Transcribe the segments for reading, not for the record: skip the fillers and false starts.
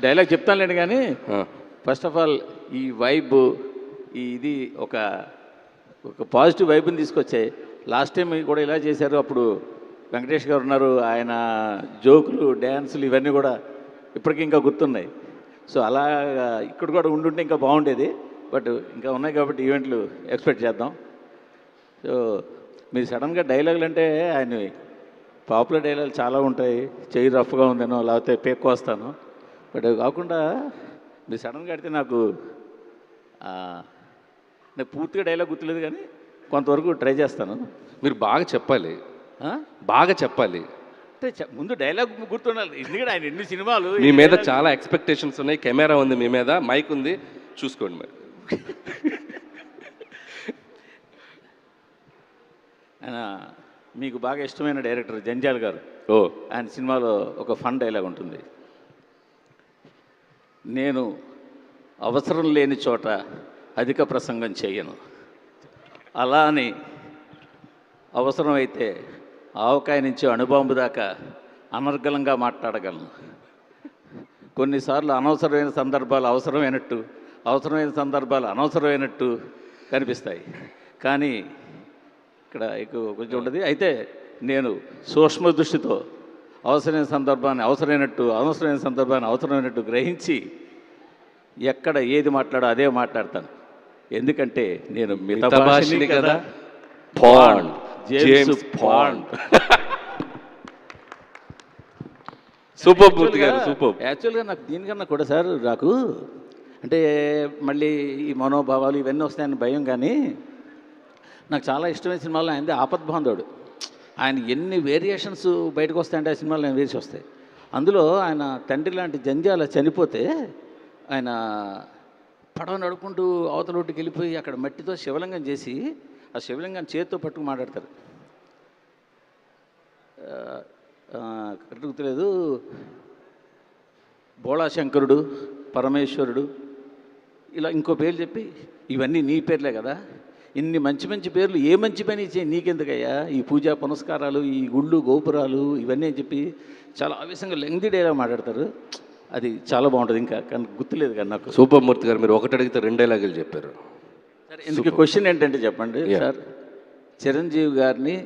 Dialogue చెప్తానులేండి కానీ first of all ఈ vibe ఇది ఒక పాజిటివ్ వైబ్ని తీసుకొచ్చాయి. లాస్ట్ టైం కూడా ఇలా చేశారు. అప్పుడు వెంకటేష్ గారు ఉన్నారు, ఆయన జోకులు డ్యాన్సులు ఇవన్నీ కూడా ఇప్పటికీ ఇంకా గుర్తున్నాయి. సో అలా ఇక్కడ కూడా ఉండుంటే ఇంకా బాగుండేది. బట్ ఇంకా ఉన్నాయి కాబట్టి ఈవెంట్లు ఎక్స్పెక్ట్ చేద్దాం. సో మీరు సడన్గా డైలాగులు అంటే ఆయన పాపులర్ డైలాగులు చాలా ఉంటాయి. చెయ్యి రఫ్గా ఉందనో లేకపోతే పేక్కు వస్తాను. బట్ అవి కాకుండా మీరు సడన్గా అడిగితే నాకు పూర్తిగా డైలాగ్ గుర్తులేదు కానీ కొంతవరకు ట్రై చేస్తాను. మీరు బాగా చెప్పాలి, బాగా చెప్పాలి. అంటే ముందు డైలాగ్ గుర్తుండాలి. ఎందుకంటే ఆయన ఎన్ని సినిమాలు మీ మీద చాలా ఎక్స్పెక్టేషన్స్ ఉన్నాయి. కెమెరా ఉంది మీ మీద, మైక్ ఉంది, చూసుకోండి మరి. ఆయన మీకు బాగా ఇష్టమైన డైరెక్టర్ జంజాల్ గారు. ఆయన సినిమాలో ఒక ఫన్ డైలాగ్ ఉంటుంది. నేను అవసరం లేని చోట అధిక ప్రసంగం చేయను, అలా అని అవసరమైతే ఆవకాయ నుంచి అణుబాంబు దాకా అనర్గళంగా మాట్లాడగలను. కొన్నిసార్లు అనవసరమైన సందర్భాలు అవసరమైనట్టు, అవసరమైన సందర్భాలు అనవసరమైనట్టు కనిపిస్తాయి. కానీ ఇక్కడ కొంచెం ఉండదు. అయితే నేను సూక్ష్మ దృష్టితో అవసరమైన సందర్భాన్ని అవసరమైనట్టు, అవసరమైన సందర్భాన్ని అవసరమైనట్టు గ్రహించి ఎక్కడ ఏది మాట్లాడో అదే మాట్లాడతాను. ఎందుకంటే నేను మితభాషిని కదా. Bond, James bond. సూపర్ మూర్తి గారు, సూపర్. యాక్చువల్గా నాకు దీనికన్నా కూడా సార్ నాకు అంటే మళ్ళీ ఈ మనోభావాలు ఇవన్నీ వస్తాయని భయం. కానీ నాకు చాలా ఇష్టమైన సినిమాలో ఆయనది ఆపద్బాంధవుడు. ఆయన ఎన్ని వేరియేషన్స్ బయటకు వస్తాయంటే ఆ సినిమాలో ఆయన వేసి వస్తాయి. అందులో ఆయన తండ్రి లాంటి జంజాల చనిపోతే ఆయన పడవ నడుపుకుంటూ అవతల ఒడ్డుకి వెళ్ళిపోయి అక్కడ మట్టితో శివలింగం చేసి ఆ శివలింగాన్ని చేతితో పట్టుకు మాట్లాడతారు. కరెక్ట్ గుర్తులేదు. బోళాశంకరుడు, పరమేశ్వరుడు, ఇలా ఇంకో పేర్లు చెప్పి ఇవన్నీ నీ పేర్లే కదా, ఇన్ని మంచి మంచి పేర్లు ఏ మంచి పని చేయి నీకెందుకయ్యా, ఈ పూజా పునస్కారాలు, ఈ గుళ్ళు గోపురాలు ఇవన్నీ అని చెప్పి చాలా ఆవేశంగా లెంగ్దీ డైలాగ్ మాట్లాడతారు. అది చాలా బాగుంటుంది. ఇంకా కానీ గుర్తులేదు కానీ నాకు. సూపర్ మూర్తి గారు, మీరు ఒకటి అడిగితే 2 డైలాగులు చెప్పారు. సరే, ఎందుకు క్వశ్చన్ ఏంటంటే చెప్పండి సార్, చిరంజీవి గారిని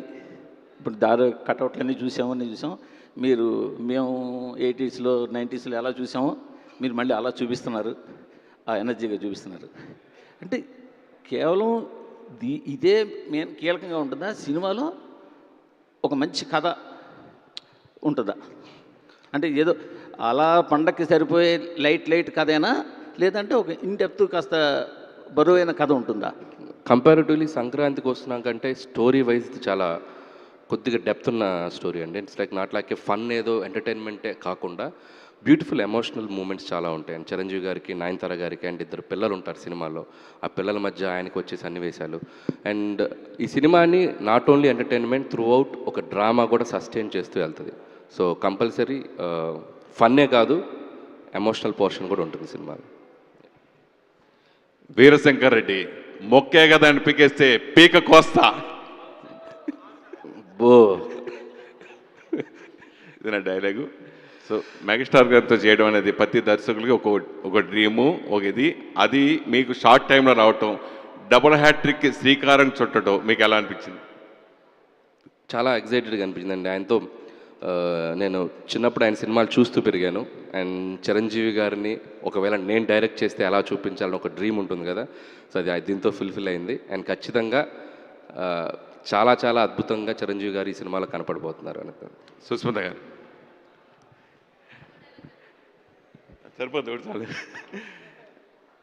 ఇప్పుడు కటౌట్లన్నీ చూసామని చూసాం. మేము 80s లో 90sలో ఎలా చూసామో మీరు మళ్ళీ అలా చూపిస్తున్నారు, ఆ ఎనర్జీగా చూపిస్తున్నారు. అంటే కేవలం ఇదే మెయిన్ కీలకంగా ఉంటుందా సినిమాలో? ఒక మంచి కథ ఉంటుందా? అంటే ఏదో అలా పండక్కి సరిపోయే లైట్ కథైనా, లేదంటే ఒక ఇన్డెప్త్ కాస్త బరువైన కథ ఉంటుందా? కంపారిటివ్లీ సంక్రాంతికి వస్తున్నాకంటే స్టోరీ వైజ్ చాలా కొద్దిగా డెప్త్ ఉన్న స్టోరీ అండి. It's like not like A fun ఏదో ఎంటర్టైన్మెంటే కాకుండా బ్యూటిఫుల్ ఎమోషనల్ మూమెంట్స్ చాలా ఉంటాయి. అండ్ చిరంజీవి గారికి, నయనతార గారికి అండ్ 2 పిల్లలు ఉంటారు సినిమాలో. ఆ పిల్లల మధ్య ఆయనకు వచ్చే సన్నివేశాలు అండ్ ఈ సినిమాని not only entertainment through out ఒక డ్రామా కూడా సస్టైన్ చేస్తూ వెళ్తుంది. సో కంపల్సరీ ఫన్నే కాదు, ఎమోషనల్ పోర్షన్ కూడా ఉంటుంది సినిమాలో. వీరశంకర్ రెడ్డి మొక్కే కదా అని పీకేస్తే పీక కోస్తా. బో ఇది నా డైలాగు. సో మెగాస్టార్ గారితో చేయడం అనేది ప్రతి దర్శకులకి ఒక డ్రీము, ఒక ఇది. అది మీకు షార్ట్ టైంలో రావటం, డబుల్ హ్యాట్రిక్ శ్రీకారం చుట్టడం మీకు ఎలా అనిపించింది? చాలా ఎగ్జైటెడ్గా అనిపించిందండి. ఆయనతో నేను చిన్నప్పుడు ఆయన సినిమాలు చూస్తూ పెరిగాను. అండ్ చిరంజీవి గారిని ఒకవేళ నేను డైరెక్ట్ చేస్తే ఎలా చూపించాలని ఒక డ్రీమ్ ఉంటుంది కదా. సో అది దీంతో ఫుల్ఫిల్ అయింది. అండ్ ఖచ్చితంగా చాలా చాలా అద్భుతంగా చిరంజీవి గారు ఈ సినిమాలో కనపడిపోతున్నారు అని. సుస్మిత గారు సరిపోతుంది చాలు.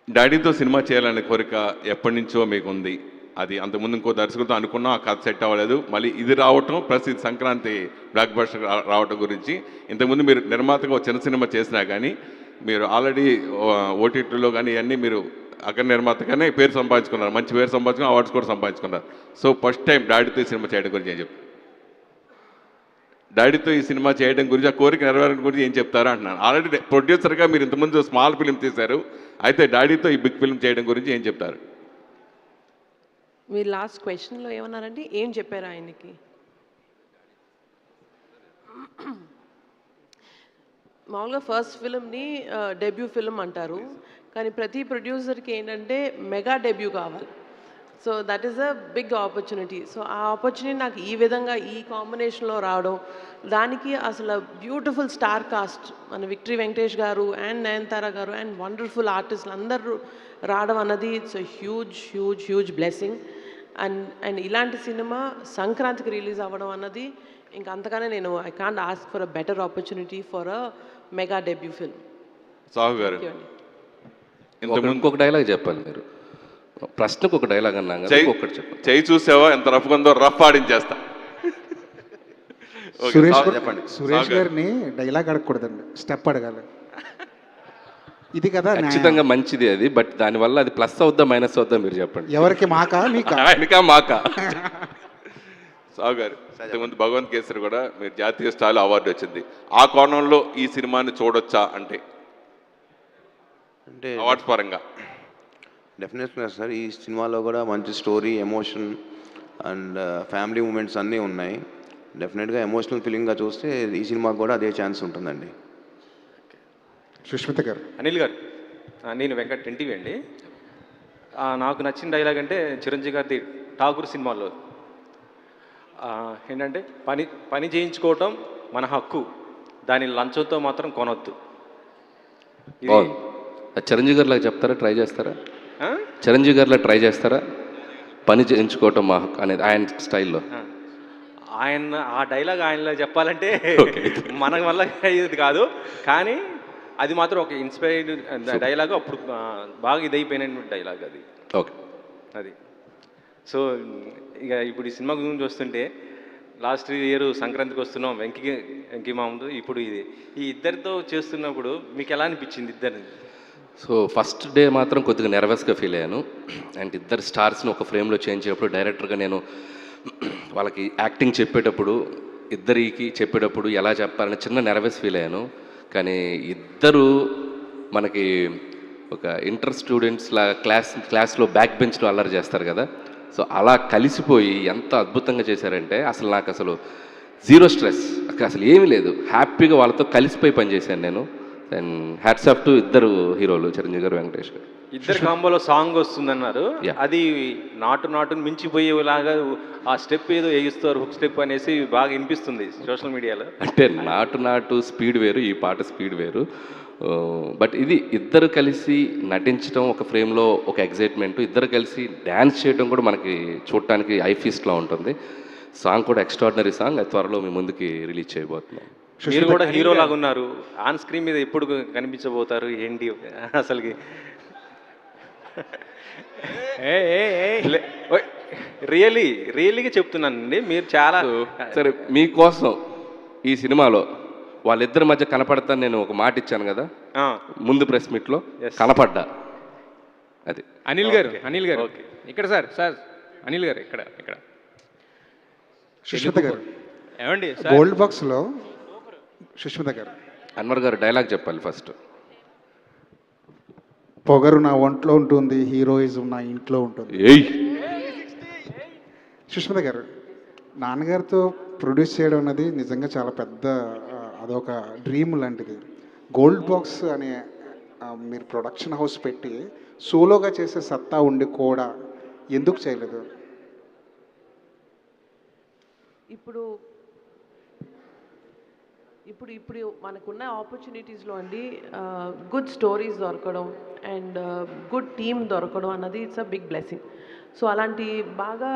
డాడీతో సినిమా చేయాలనే కోరిక ఎప్పటి నుంచో మీకు ఉంది. అది అంతకుముందు ఇంకో దర్శకులతో అనుకున్నాం, ఆ కథ సెట్ అవ్వలేదు. మళ్ళీ ఇది రావటం ప్లస్ ఇది సంక్రాంతి బ్లాక్ బస్టర్ రావటం గురించి. ఇంతకుముందు మీరు నిర్మాతగా చిన్న సినిమా చేసినా కానీ మీరు ఆల్రెడీ ఓటీటీలో కానీ ఇవన్నీ మీరు అక్కడ నిర్మాతగానే పేరు సంపాదించుకున్నారు, మంచి పేరు సంపాదించుకుని అవార్డ్స్ కూడా సంపాదించుకున్నారు. సో ఫస్ట్ టైం డాడీతో ఈ సినిమా చేయడం గురించి ఏం చెప్తారు? డాడీతో ఈ సినిమా చేయడం గురించి, ఆ కోరిక నెరవేరడం గురించి ఏం చెప్తారా అంటున్నాను. ఆల్రెడీ ప్రొడ్యూసర్గా మీరు ఇంతకుముందు స్మాల్ ఫిలిం తీశారు, అయితే డాడీతో ఈ బిగ్ ఫిలిం చేయడం గురించి ఏం చెప్తారు? మీరు లాస్ట్ క్వశ్చన్లో ఏమన్నారంటే ఏం చెప్పారు ఆయనకి? మామూలుగా ఫస్ట్ ఫిల్మ్ని డెబ్యూ ఫిల్మ్ అంటారు, కానీ ప్రతి ప్రొడ్యూసర్కి ఏంటంటే మెగా డెబ్యూ కావాలి. So that is a big opportunity. So ఆ ఆపర్చునిటీ నాకు ఈ విధంగా ఈ కాంబినేషన్లో రావడం, దానికి అసలు బ్యూటిఫుల్ స్టార్ కాస్ట్ మన విక్టరీ వెంకటేష్ గారు అండ్ నయనతార గారు అండ్ వండర్ఫుల్ ఆర్టిస్టులు అందరూ రావడం అన్నది it's huge huge huge blessing. And ఇలాంటి సినిమా సంక్రాంతికి రిలీజ్ అవ్వడం అన్నది ఇంకా అంతగానే నేను I can't ask for a better opportunity for a mega debut film. Sahu గారు ఇంకొక డైలాగ్ చెప్పాలి మీరు. ప్రశ్నకు ఒక డైలాగ్ అన్నాం కదా, చెయ్యి ఒక్కటి చెప్పండి. చెయ్యి చూసావా ఎంత రఫ్గా ఉందో, రఫ్ ఆడించేస్తా. ఓకే, చెప్పండి. సురేష్ గారిని డైలాగ్ అడగకూడదండి, స్టెప్ అడగాలి. ఇది కదా న్యాయం. ఖచ్చితంగా మంచిది అది, బట్ దానివల్ల అది ప్లస్ అవుద్దా మైనస్ అవుద్దా మీరు చెప్పండి. ఎవరికి మాకా మీకా? ఆయనకా మాకా? సాహు గారు, ఇంతకుముందు భగవంత్ కేసరి కూడా మీరు జాతీయ స్థాయిలో అవార్డు వచ్చింది. ఆ కోణంలో ఈ సినిమాని చూడొచ్చా అంటే అవార్డ్స్ పరంగా? డెఫినెట్గా సార్, ఈ సినిమాలో కూడా మంచి story, emotion and family moments అన్నీ ఉన్నాయి. డెఫినెట్గా ఎమోషనల్ ఫీలింగ్గా చూస్తే ఈ సినిమాకి కూడా అదే ఛాన్స్ ఉంటుందండి. సుష్మిత గారు. అనిల్ గారు, నేను వెంకట్ ఎన్టీవీ అండి. నాకు నచ్చిన డైలాగ్ అంటే చిరంజీవి గారిది ఠాగూర్ సినిమాలో ఏంటంటే పని చేయించుకోవటం మన హక్కు, దాని లంచంతో మాత్రం కొనొద్దు. చిరంజీవి గారిలా చెప్తారా, ట్రై చేస్తారా? ఆ? చిరంజీవి గారిలా ట్రై చేస్తారా? పని చేయించుకోవటం మా హక్కు అనేది ఆయన స్టైల్లో. ఆయన ఆ డైలాగ్ ఆయనలో చెప్పాలంటే మన వల్ల ఇది కాదు, కానీ అది మాత్రం ఒక ఇన్స్పైర్డ్ డైలాగ్. అప్పుడు బాగా ఇదైపోయిన డైలాగ్ అది. ఓకే, అది. సో ఇక ఇప్పుడు ఈ సినిమా గురించి వస్తుంటే లాస్ట్ ఇయర్ సంక్రాంతికి వస్తున్నాం వెంకీ మామూలు, ఇప్పుడు ఇది ఈ ఇద్దరితో చేస్తున్నప్పుడు మీకు ఎలా అనిపించింది ఇద్దరిని? సో ఫస్ట్ డే మాత్రం కొద్దిగా నెర్వస్గా ఫీల్ అయ్యాను. అండ్ ఇద్దరు స్టార్స్ని ఒక ఫ్రేమ్లో చేయించేటప్పుడు డైరెక్టర్గా నేను వాళ్ళకి యాక్టింగ్ చెప్పేటప్పుడు, ఇద్దరికి చెప్పేటప్పుడు ఎలా చెప్పాలని చిన్న నెర్వస్ ఫీల్ అయ్యాను. కానీ ఇద్దరు మనకి ఒక ఇంటర్ స్టూడెంట్స్లా క్లాస్లో బ్యాక్ బెంచ్లో అల్లరి చేస్తారు కదా, సో అలా కలిసిపోయి ఎంత అద్భుతంగా చేశారంటే అసలు నాకు అసలు జీరో స్ట్రెస్, అసలు ఏమీ లేదు, హ్యాపీగా వాళ్ళతో కలిసిపోయి పనిచేశాను నేను. అండ్ హ్యాట్స్ ఆఫ్ టు ఇద్దరు హీరోలు, చిరంజీవి గారు, వెంకటేష్ గారు. ఇద్దరు కాంబోలో సాంగ్ వస్తుందన్నారు, అది నాటును మించిపోయేలాగా ఆ స్టెప్ ఏదో వేయిస్తారు, హుక్ స్టెప్ అనేసి బాగా వినిపిస్తుంది సోషల్ మీడియాలో. అంటే నాటు స్పీడ్ వేరు, ఈ పాట స్పీడ్ వేరు. బట్ ఇది ఇద్దరు కలిసి నటించడం ఒక ఫ్రేమ్లో ఒక ఎగ్జైట్మెంట్, ఇద్దరు కలిసి డ్యాన్స్ చేయడం కూడా మనకి చూడటానికి ఐ ఫీస్ట్లా ఉంటుంది. సాంగ్ కూడా ఎక్స్ట్రాడినరీ సాంగ్, అది త్వరలో మీ ముందుకి రిలీజ్ చేయబోతున్నాం. మీరు కూడా హీరో లాగా ఉన్నారు, ఆన్ స్క్రీన్ మీద ఎప్పుడు కనిపించబోతారు ఏంటి అసలుకి? రియల్లీగా చెప్తున్నానండి, మీరు చాలా సరే మీకోసం ఈ సినిమాలో వాళ్ళిద్దరి మధ్య కనపడతాను నేను ఒక మాట ఇచ్చాను కదా ముందు ప్రెస్ మీట్లో, కనపడ్డా. అది అనిల్ గారు ఇక్కడ సార్ అనిల్ గారు ఇక్కడ సుష్మిత గారు ఏమండి గోల్డ్ బాక్స్లో. సుష్మిత గారు, అన్వర్ గారు డైలాగ్ చెప్పాలి ఫస్ట్. పొగరు నా ఒంట్లో ఉంటుంది, హీరోయిజం నా ఇంట్లో ఉంటుంది. ఏయ్ సుష్మిత గారు, నాన్నగారితో ప్రొడ్యూస్ చేయడం అనేది నిజంగా చాలా పెద్ద, అదొక డ్రీమ్ లాంటిది. గోల్డ్ బాక్స్ అనే మీరు ప్రొడక్షన్ హౌస్ పెట్టి సోలోగా చేసే సత్తా ఉండి కూడా ఎందుకు చేయలేదు? ఇప్పుడు ఇప్పుడు ఇప్పుడు మనకున్న ఆపర్చునిటీస్లో అండి గుడ్ స్టోరీస్ దొరకడం అండ్ గుడ్ టీమ్ దొరకడం అన్నది it's a big blessing. So అలాంటి బాగా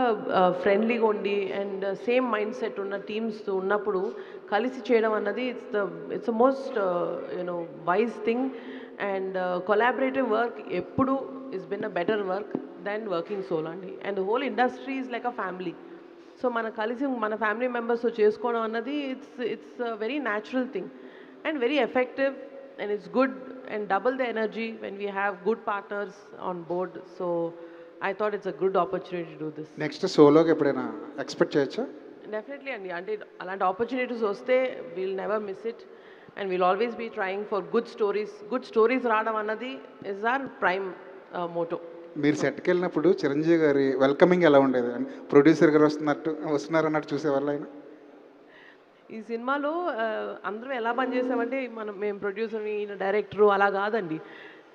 ఫ్రెండ్లీగా ఉండి అండ్ సేమ్ మైండ్ సెట్ ఉన్న టీమ్స్ ఉన్నప్పుడు కలిసి చేయడం అన్నది it's the most wise thing. And collaborative work ఎప్పుడు is been a better work then working solo అండి. And the whole industry is like a family. So మన కలిసి మన ఫ్యామిలీ మెంబర్స్తో చేసుకోవడం అన్నది it's very natural thing and very effective and it's good and double the energy when we have good partners on board. So I thought it's a good opportunity to do this. Next సోలోగా ఎప్పుడైనా expect చేయొచ్చా? Definitely అండి, అంటే అలాంటి opportunities వస్తే we'll never miss it and we'll always be trying for good stories రావడం అన్నది is are prime Moto. మీరు సెట్కి వెళ్ళినప్పుడు చిరంజీవి గారి వెల్కమింగ్ ఎలా ఉండేది? ప్రొడ్యూసర్ గారు వస్తున్నారు అన్నట్టు చూసేవాళ్ళు ఆయన? ఈ సినిమాలో అందరం ఎలా పనిచేసామంటే మేము ప్రొడ్యూసర్ ఈయన డైరెక్టరు అలా కాదండి.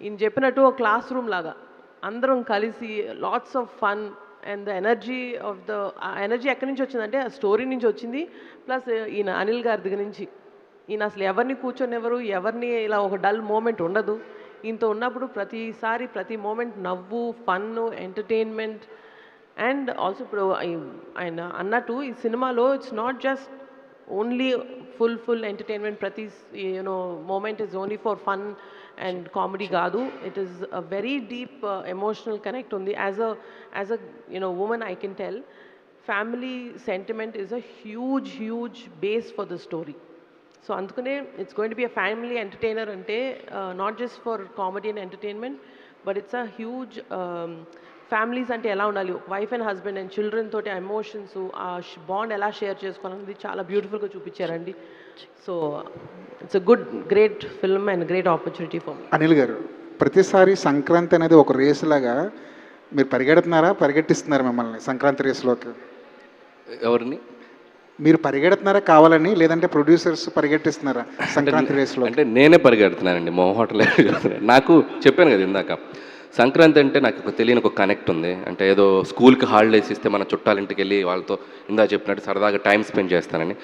ఈయన చెప్పినట్టు ఒక క్లాస్ రూమ్ లాగా అందరం కలిసి lots of fun and the energy of the energy ఎక్కడి నుంచి వచ్చిందంటే ఆ స్టోరీ నుంచి వచ్చింది. ప్లస్ ఈయన అనిల్ గారి దగ్గర నుంచి ఈయన అసలు ఎవరిని కూర్చొనివ్వరు, ఎవరిని ఇలా ఒక డల్ మూమెంట్ ఉండదు. ఈయనతో ఉన్నప్పుడు ప్రతిసారి ప్రతి మూమెంట్ నవ్వు, ఫన్, ఎంటర్టైన్మెంట్. అండ్ ఆల్సో ఇప్పుడు ఆయన అన్నట్టు ఈ సినిమాలో it's not just only full entertainment, ప్రతి moment is only for fun and comedy కాదు. It is a very deep emotional connect ఉంది. As a woman I can tell family sentiment is a huge base for the story. So అందుకనే it's going to be a family entertainer అంటే not just for comedy and entertainment but it's a huge families అంటే ఎలా ఉండాలి, wife and husband and children తోటి emotions, ఆ bond ఎలా share చేసుకోవాలనేది చాలా బ్యూటిఫుల్గా చూపించారండి. So it's a great film and great opportunity for me. Anil garu, ప్రతిసారి సంక్రాంతి అనేది ఒక రేస్ లాగా మీరు పరిగెట్టిస్తున్నారా మిమ్మల్ని సంక్రాంతి రేసులోకి? ఎవరిని? మీరు పరిగెడుతున్నారా కావాలని, లేదంటే ప్రొడ్యూసర్స్ పరిగెట్టిస్తున్నారా సంక్రాంతి రేస్లో? అంటే నేనే పరిగెడుతున్నానండి, మొహోటలే. నాకు చెప్పాను కదా ఇందాక, సంక్రాంతి అంటే నాకు ఒక తెలియని ఒక కనెక్ట్ ఉంది. అంటే ఏదో స్కూల్కి హాలిడేస్ ఇస్తే మన చుట్టాలింటికి వెళ్ళి వాళ్ళతో ఇందా చెప్పినట్టు సరదాగా టైం స్పెండ్ చేస్తానని.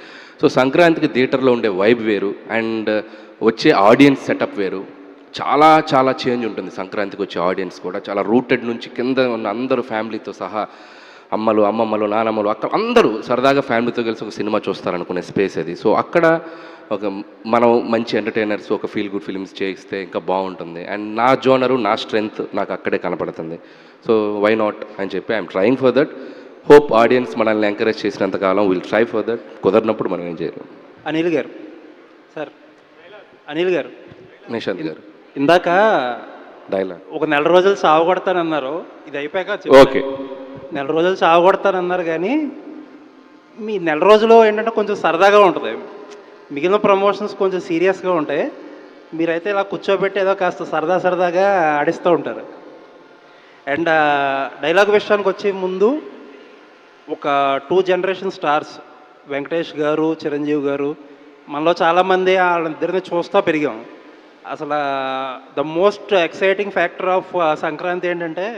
సో సంక్రాంతికి థియేటర్లో ఉండే వైబ్ వేరు అండ్ వచ్చే ఆడియన్స్ సెటప్ వేరు. చాలా చాలా చేంజ్ ఉంటుంది సంక్రాంతికి వచ్చే ఆడియన్స్ కూడా. చాలా రూటెడ్ నుంచి కింద ఉన్న అందరూ ఫ్యామిలీతో సహా, అమ్మలు, అమ్మమ్మలు, నానమ్మలు, అక్కడ అందరూ సరదాగా ఫ్యామిలీతో కలిసి ఒక సినిమా చూస్తారనుకునే స్పేస్ అది. సో అక్కడ ఒక మనం మంచి ఎంటర్టైనర్స్, ఒక ఫీల్ గుడ్ ఫిల్మ్స్ చేయిస్తే ఇంకా బాగుంటుంది. అండ్ నా జోనరు, నా స్ట్రెంగ్త్ నాకు అక్కడే కనపడుతుంది. సో వై నాట్ అని చెప్పి I'm trying for that. Hope audience మనల్ని ఎంకరేజ్ చేసినంతకాలం విల్ ట్రై ఫర్ దట్. కుదరినప్పుడు మనం ఏం చేయలేం. అనిల్ గారు, సార్ అనిల్ గారు, నిశాంత్ గారు, ఇందాక డైలాగ్ ఒక నెల రోజులు సాగు కొడతానన్నారు. ఇది అయిపోయాక ఓకే, నెల రోజులు సాగు కొడతానన్నారు. కానీ మీ నెల రోజులు ఏంటంటే కొంచెం సరదాగా ఉంటుంది, మిగిలిన ప్రమోషన్స్ కొంచెం సీరియస్గా ఉంటాయి. మీరైతే ఇలా కూర్చోబెట్టి ఏదో కాస్త సరదాగా ఆడిస్తూ ఉంటారు. అండ్ డైలాగ్ విషయానికి వచ్చే ముందు ఒక 2 జనరేషన్ స్టార్స్, వెంకటేష్ గారు, చిరంజీవి గారు, మనలో చాలామంది వాళ్ళిద్దరిని చూస్తూ పెరిగాం. అసలు the most exciting factor of Sankranti ఏంటంటే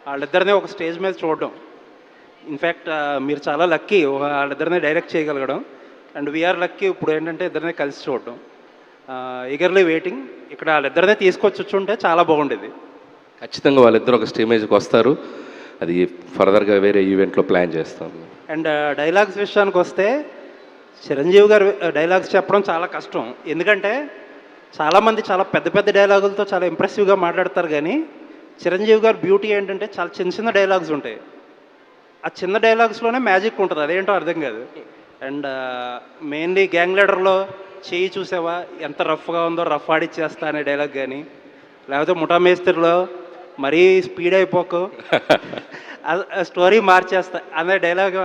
వాళ్ళిద్దరిని ఒక స్టేజ్ మీద చూడడం. ఇన్ఫ్యాక్ట్ మీరు చాలా లక్కీ వాళ్ళిద్దరిని డైరెక్ట్ చేయగలగడం. అండ్ వీఆర్ లక్కీ ఇప్పుడు ఏంటంటే ఇద్దరిని కలిసి చూడడం. Eagerly waiting. ఇక్కడ వాళ్ళిద్దరినే తీసుకొచ్చుంటే చాలా బాగుండేది. ఖచ్చితంగా వాళ్ళిద్దరు ఒక స్టేమేజ్కి వస్తారు. అది ఫర్దర్గా వేరే ఈవెంట్లో ప్లాన్ చేస్తాం. అండ్ డైలాగ్స్ విషయానికి వస్తే చిరంజీవి గారు డైలాగ్స్ చెప్పడం చాలా కష్టం. ఎందుకంటే చాలామంది చాలా పెద్ద డైలాగులతో చాలా ఇంప్రెసివ్గా మాట్లాడతారు. కానీ చిరంజీవి గారు బ్యూటీ ఏంటంటే చాలా చిన్న డైలాగ్స్ ఉంటాయి. ఆ చిన్న డైలాగ్స్లోనే మ్యాజిక్ ఉంటుంది, అదేంటో అర్థం కాదు. అండ్ మెయిన్లీ గ్యాంగ్ లీడర్లో చేయి చూసావా ఎంత రఫ్గా ఉందో, రఫ్ ఆడిచ్చేస్తా అనే డైలాగ్ కానీ, లేకపోతే ముఠా మేస్త్రిలో మరీ స్పీడ్ అయిపోకు స్టోరీ మార్చేస్తా అనే డైలాగ్.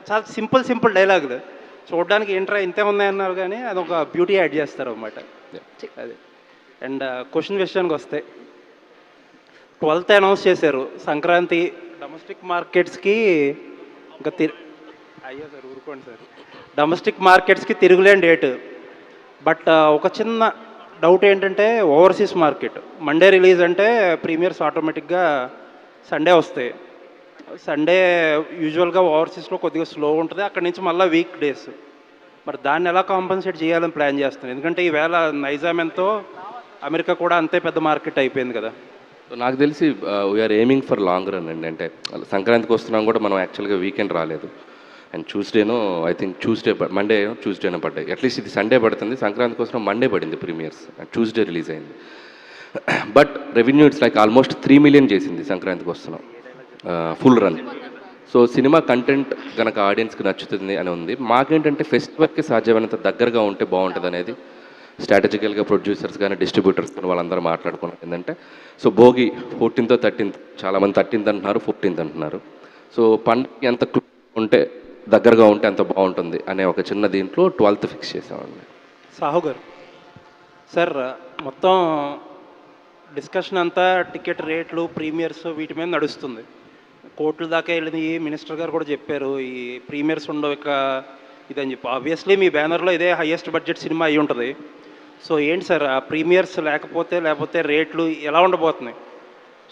చాలా సింపుల్ డైలాగులు, చూడడానికి ఏంట్రా ఇంతే ఉన్నాయన్నారు కానీ అదొక బ్యూటీ యాడ్ చేస్తారు అన్నమాట. అది. అండ్ క్వశ్చన్ విషయానికి వస్తే 12th అనౌన్స్ చేశారు సంక్రాంతి డొమెస్టిక్ మార్కెట్స్కి. ఇంకా అయ్యో సార్ ఊరుకోండి సార్, డొమెస్టిక్ మార్కెట్స్కి తిరుగులేని డేట్. బట్ ఒక చిన్న డౌట్ ఏంటంటే ఓవర్సీస్ మార్కెట్ మండే రిలీజ్ అంటే ప్రీమియర్స్ ఆటోమేటిక్గా సండే వస్తాయి. సండే యూజువల్గా ఓవర్సీస్లో కొద్దిగా స్లో ఉంటుంది, అక్కడి నుంచి మళ్ళీ వీక్ డేస్. మరి దాన్ని ఎలా కాంపన్సేట్ చేయాలని ప్లాన్ చేస్తున్నాను? ఎందుకంటే ఈవేళ నైజాం ఎంతో, అమెరికా కూడా అంతే పెద్ద మార్కెట్ అయిపోయింది కదా. నాకు తెలిసి we're aiming for long run అండి. అంటే సంక్రాంతికి వస్తున్నాం కూడా మనం యాక్చువల్గా వీకెండ్ రాలేదు. అండ్ ట్యూస్డేనో ఐ థింక్ ట్యూస్డేనో పడ్డాయి. అట్లీస్ట్ ఇది సండే పడుతుంది, సంక్రాంతికి వస్తున్నాం మండే పడింది ప్రీమియర్స్, ట్యూస్డే రిలీజ్ అయింది. But revenue it's like almost 3 million చేసింది సంక్రాంతికి వస్తున్నాం ఫుల్ రన్. సో సినిమా కంటెంట్ కనుక ఆడియన్స్కి నచ్చుతుంది అని ఉంది. మాకేంటంటే ఫెస్టివల్కి సాధ్యమైనంత దగ్గరగా ఉంటే బాగుంటుంది అనేది స్ట్రాటజికల్గా ప్రొడ్యూసర్స్ కానీ డిస్ట్రిబ్యూటర్స్ కానీ వాళ్ళందరూ మాట్లాడుకున్నారు. ఏంటంటే సో భోగి 14th 13th, చాలామంది 13th అంటున్నారు, 15th అంటున్నారు. సో పండుగ ఎంత ఉంటే దగ్గరగా ఉంటే అంత బాగుంటుంది అనే ఒక చిన్న దీంట్లో 12th ఫిక్స్ చేసామండి. సాహు గారు, సార్ మొత్తం డిస్కషన్ అంతా టికెట్ రేట్లు, ప్రీమియర్స్ వీటి మీద నడుస్తుంది. కోర్టుల దాకా వెళ్ళింది. మినిస్టర్ గారు కూడా చెప్పారు ఈ ప్రీమియర్స్ ఉండవు, ఇక ఇదని చెప్పి ఆబ్వియస్లీ మీ బ్యానర్లో ఇదే హైయెస్ట్ బడ్జెట్ సినిమా అయి ఉంటుంది. సో ఏంటి సార్ ఆ ప్రీమియర్స్ లేకపోతే రేట్లు ఎలా ఉండబోతున్నాయి?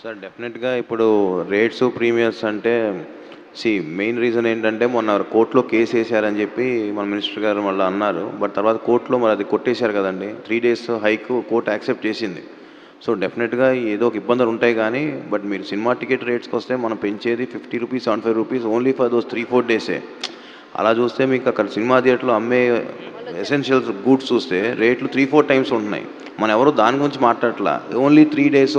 సార్ డెఫినెట్గా ఇప్పుడు రేట్స్ ప్రీమియర్స్ అంటే మెయిన్ రీజన్ ఏంటంటే మొన్న కోర్టులో కేసు వేసారని చెప్పి మన మినిస్టర్ గారు మళ్ళీ అన్నారు. బట్ తర్వాత కోర్టులో మరి అది కొట్టేశారు కదండి. 3 days హైక్ కోర్టు యాక్సెప్ట్ చేసింది. సో డెఫినెట్గా ఏదో ఒక ఇబ్బందులు ఉంటాయి కానీ బట్ మీరు సినిమా టికెట్ రేట్స్కి వస్తే మనం పెంచేది 50 rupees 75 rupees only for those 3-4 days. అలా చూస్తే మీకు అక్కడ సినిమా థియేటర్లో అమ్మే ఎసెన్షియల్స్ గూడ్స్ చూస్తే రేట్లు 3-4 times ఉంటున్నాయి. మనం ఎవరు దాని గురించి మాట్లాడట్లా. ఓన్లీ 3 days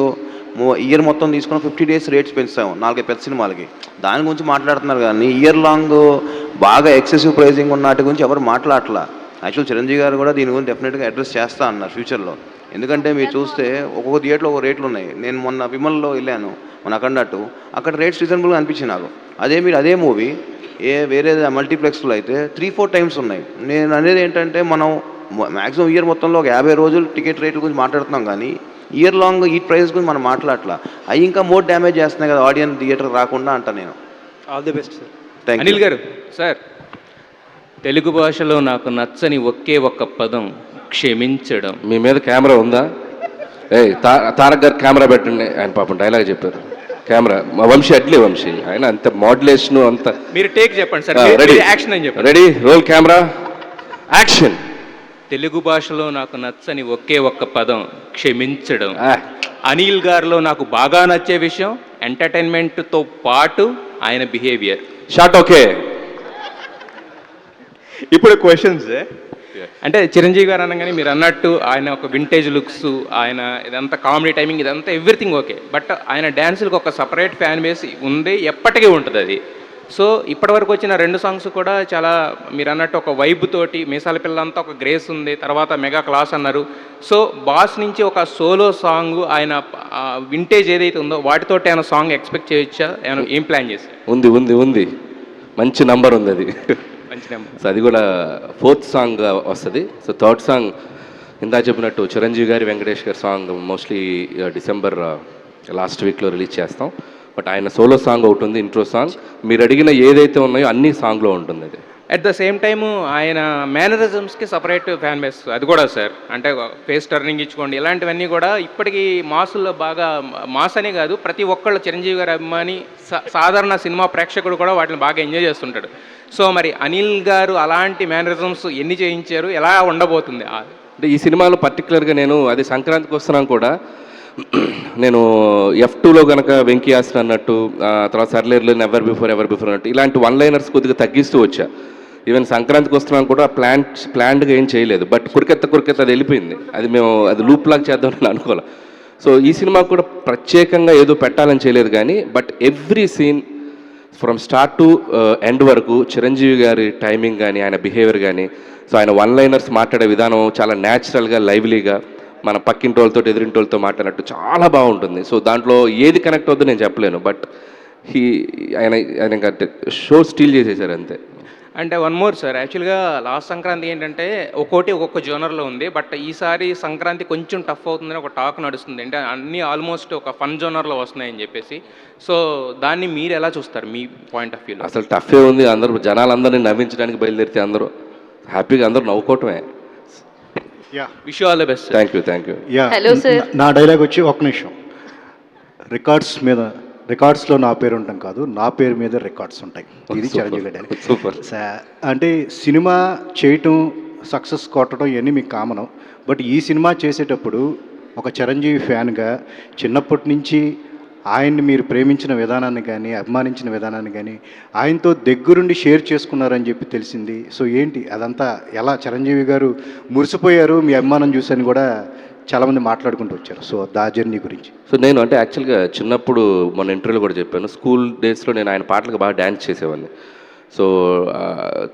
ఇయర్ మొత్తం తీసుకుని 50 days రేట్స్ పెంచుతాము 4 పెద్ద సినిమాలకి. దాని గురించి మాట్లాడుతున్నారు కానీ ఇయర్ లాంగ్ బాగా ఎక్సెసివ్ ప్రైజింగ్ ఉన్న వాటి గురించి ఎవరు మాట్లాడట్లా. యాక్చువల్ చిరంజీవి గారు కూడా దీని గురించి డెఫినెట్గా అడ్రస్ చేస్తా అన్నారు ఫ్యూచర్లో. ఎందుకంటే మీరు చూస్తే ఒక్కొక్క థియేటర్లో ఒక రేట్లు ఉన్నాయి. నేను మొన్న విమల్లో వెళ్ళాను మన అక్కడట్టు, అక్కడ రేట్స్ రీజనబుల్గా అనిపించింది నాకు. అదే మూవీ వేరే మల్టీప్లెక్స్లో అయితే 3-4 times ఉన్నాయి. నేను అనేది ఏంటంటే మనం మ్యాక్సిమం ఇయర్ మొత్తంలో ఒక 50 రోజులు టికెట్ రేట్ల గురించి మాట్లాడుతున్నాం కానీ ఇయర్ లాంగ్ ఈ ప్రైస్ గురించి మనం మాట్లాడట్లా. అవి ఇంకా మోర్ డ్యామేజ్ చేస్తున్నాయి కదా ఆడియన్స్ థియేటర్ రాకుండా అంట. నేను all the best sir. Thank you. Anil garu sir, Telugu భాషలో నాకు నచ్చని ఒకే ఒక్క పదం క్షమించడం. మీ మీద కెమెరా ఉందా? తారక్ గారు కెమెరా పెట్టండి. ఆయన పాపం డైలాగ్ చెప్పారు. కెమెరా మా వంశీ అడ్లీ వంశీ ఆయన అంత మోడ్యులేషన్ అంత. మీరు టేక్ చెప్పండి సార్. రెడీ యాక్షన్ అని చెప్పండి. Ready roll camera action. Telugu భాషలో నాకు నచ్చని ఒకే ఒక్క పదం క్షమించడం. అనిల్ గారిలో నాకు బాగా నచ్చే విషయం ఎంటర్టైన్మెంట్తో పాటు ఆయన బిహేవియర్. Short okay. ఇప్పుడు క్వశ్చన్స్ అంటే చిరంజీవి గారు అనగానే మీరు అన్నట్టు ఆయన ఒక వింటేజ్ లుక్స్, ఆయన ఇదంతా కామెడీ టైమింగ్, ఇదంతా ఎవ్రీథింగ్ ఓకే. బట్ ఆయన డ్యాన్సులకు ఒక సపరేట్ ఫ్యాన్ బేస్ ఉంది, ఎప్పటికీ ఉంటుంది అది. సో ఇప్పటివరకు వచ్చిన 2 songs కూడా చాలా మీరు అన్నట్టు ఒక వైబ్ తోటి, మీసాల పిల్లంతా ఒక గ్రేస్ ఉంది, తర్వాత మెగా క్లాస్ అన్నారు. సో బాస్ నుంచి ఒక సోలో సాంగ్ ఆయన వింటేజ్ ఏదైతే ఉందో వాటితోటి ఆయన సాంగ్ ఎక్స్పెక్ట్ చేయొచ్చా? ఆయన ఏం ప్లాన్ చేశారు? ఉంది మంచి నంబర్ ఉంది అది. మంచి నెంబర్. సో అది కూడా 4th song వస్తుంది. సో 3rd song ఇందా చెప్పినట్టు చిరంజీవి గారి వెంకటేష్ గారి సాంగ్ మోస్ట్లీ డిసెంబర్ లాస్ట్ వీక్లో రిలీజ్ చేస్తాం. బట్ ఆయన సోలో సాంగ్ ఒకటి ఉంది, ఇంట్రో సాంగ్. మీరు అడిగిన ఏదైతే ఉన్నాయో అన్ని సాంగ్లో ఉంటుంది అది. అట్ ద సేమ్ టైము ఆయన మేనరిజమ్స్కి సపరేట్ ఫ్యాన్ బేస్ అది కూడా సార్. అంటే ఫేస్ టర్నింగ్ ఇచ్చుకోండి, ఇలాంటివన్నీ కూడా ఇప్పటికీ మాసుల్లో బాగా మాస్ అనే కాదు, ప్రతి ఒక్కళ్ళు చిరంజీవి గారి అభిమాని సాధారణ సినిమా ప్రేక్షకుడు కూడా వాటిని బాగా ఎంజాయ్ చేస్తుంటాడు. సో మరి అనిల్ గారు అలాంటి మేనరిజమ్స్ ఎన్ని చేయించారు, ఎలా ఉండబోతుంది? అంటే ఈ సినిమాలో పర్టికులర్గా నేను అది సంక్రాంతికి వస్తున్నాను కూడా నేను F2లో కనుక వెంకీ ఆసన్ అన్నట్టు, తర్వాత సర్లేర్లో ఎవర్ బిఫోర్ అన్నట్టు ఇలాంటి 1-liners కొద్దిగా తగ్గిస్తూ వచ్చా. ఈవెన్ సంక్రాంతికి వస్తున్నాను కూడా ప్లాన్డ్గా ఏం చేయలేదు. బట్ కురికెత్త అది వెళ్ళిపోయింది. అది లూప్ లాగా చేద్దామని అనుకోవాలి. సో ఈ సినిమా కూడా ప్రత్యేకంగా ఏదో పెట్టాలని చేయలేదు కానీ but every scene from start to end వరకు చిరంజీవి గారి టైమింగ్ కానీ ఆయన బిహేవియర్ కానీ, సో ఆయన 1-liners మాట్లాడే విధానం చాలా న్యాచురల్గా లైవ్లీగా మన పక్కింటోళ్ళతో ఎదురింటోళ్ళతో మాట్లాడినట్టు చాలా బాగుంటుంది. సో దాంట్లో ఏది కనెక్ట్ అవుతుందో నేను చెప్పలేను. బట్ ఆయన షో స్టీల్ చేసేసారు అంతే. అంటే వన్ మోర్ సార్, యాక్చువల్గా లాస్ట్ సంక్రాంతి ఏంటంటే ఒక్కొక్క జోనర్లో ఉంది. బట్ ఈసారి సంక్రాంతి కొంచెం టఫ్ అవుతుందని ఒక టాక్ నడుస్తుంది. అంటే అన్నీ ఆల్మోస్ట్ ఒక ఫన్ జోనర్లో వస్తున్నాయని చెప్పేసి. సో దాన్ని మీరు ఎలా చూస్తారు మీ పాయింట్ ఆఫ్ వ్యూలో? అసలు టఫే ఉంది. అందరూ జనాలందరినీ నవ్వించడానికి బయలుదేరితే అందరూ హ్యాపీగా అందరూ నవ్వుకోవటమే. Wish you all the best. Thank you. Hello sir, నా డైలాగ్ వచ్చి ఒక నిమిషం. రికార్డ్స్లో నా పేరు ఉంటాం కాదు, నా పేరు మీద రికార్డ్స్ ఉంటాయి. ఇది చిరంజీవి గారి డైలాగ్. సూపర్. అంటే సినిమా చేయటం, సక్సెస్ కొట్టడం ఇవన్నీ మీకు కామనం. బట్ ఈ సినిమా చేసేటప్పుడు ఒక చిరంజీవి ఫ్యాన్గా చిన్నప్పటి నుంచి ఆయన్ని మీరు ప్రేమించిన విధానాన్ని కానీ అభిమానించిన విధానాన్ని కానీ ఆయనతో దగ్గరుండి షేర్ చేసుకున్నారని చెప్పి తెలిసింది. సో ఏంటి అదంతా ఎలా చిరంజీవి గారు మురిసిపోయారు మీ అభిమానం చూసని కూడా చాలామంది మాట్లాడుకుంటూ వచ్చారు. సో దా జర్నీ గురించి. సో నేను అంటే యాక్చువల్గా చిన్నప్పుడు మొన్న ఇంటర్వ్యూలో కూడా చెప్పాను, స్కూల్ డేస్లో నేను ఆయన పాటలకు బాగా డ్యాన్స్ చేసేవాడిని. సో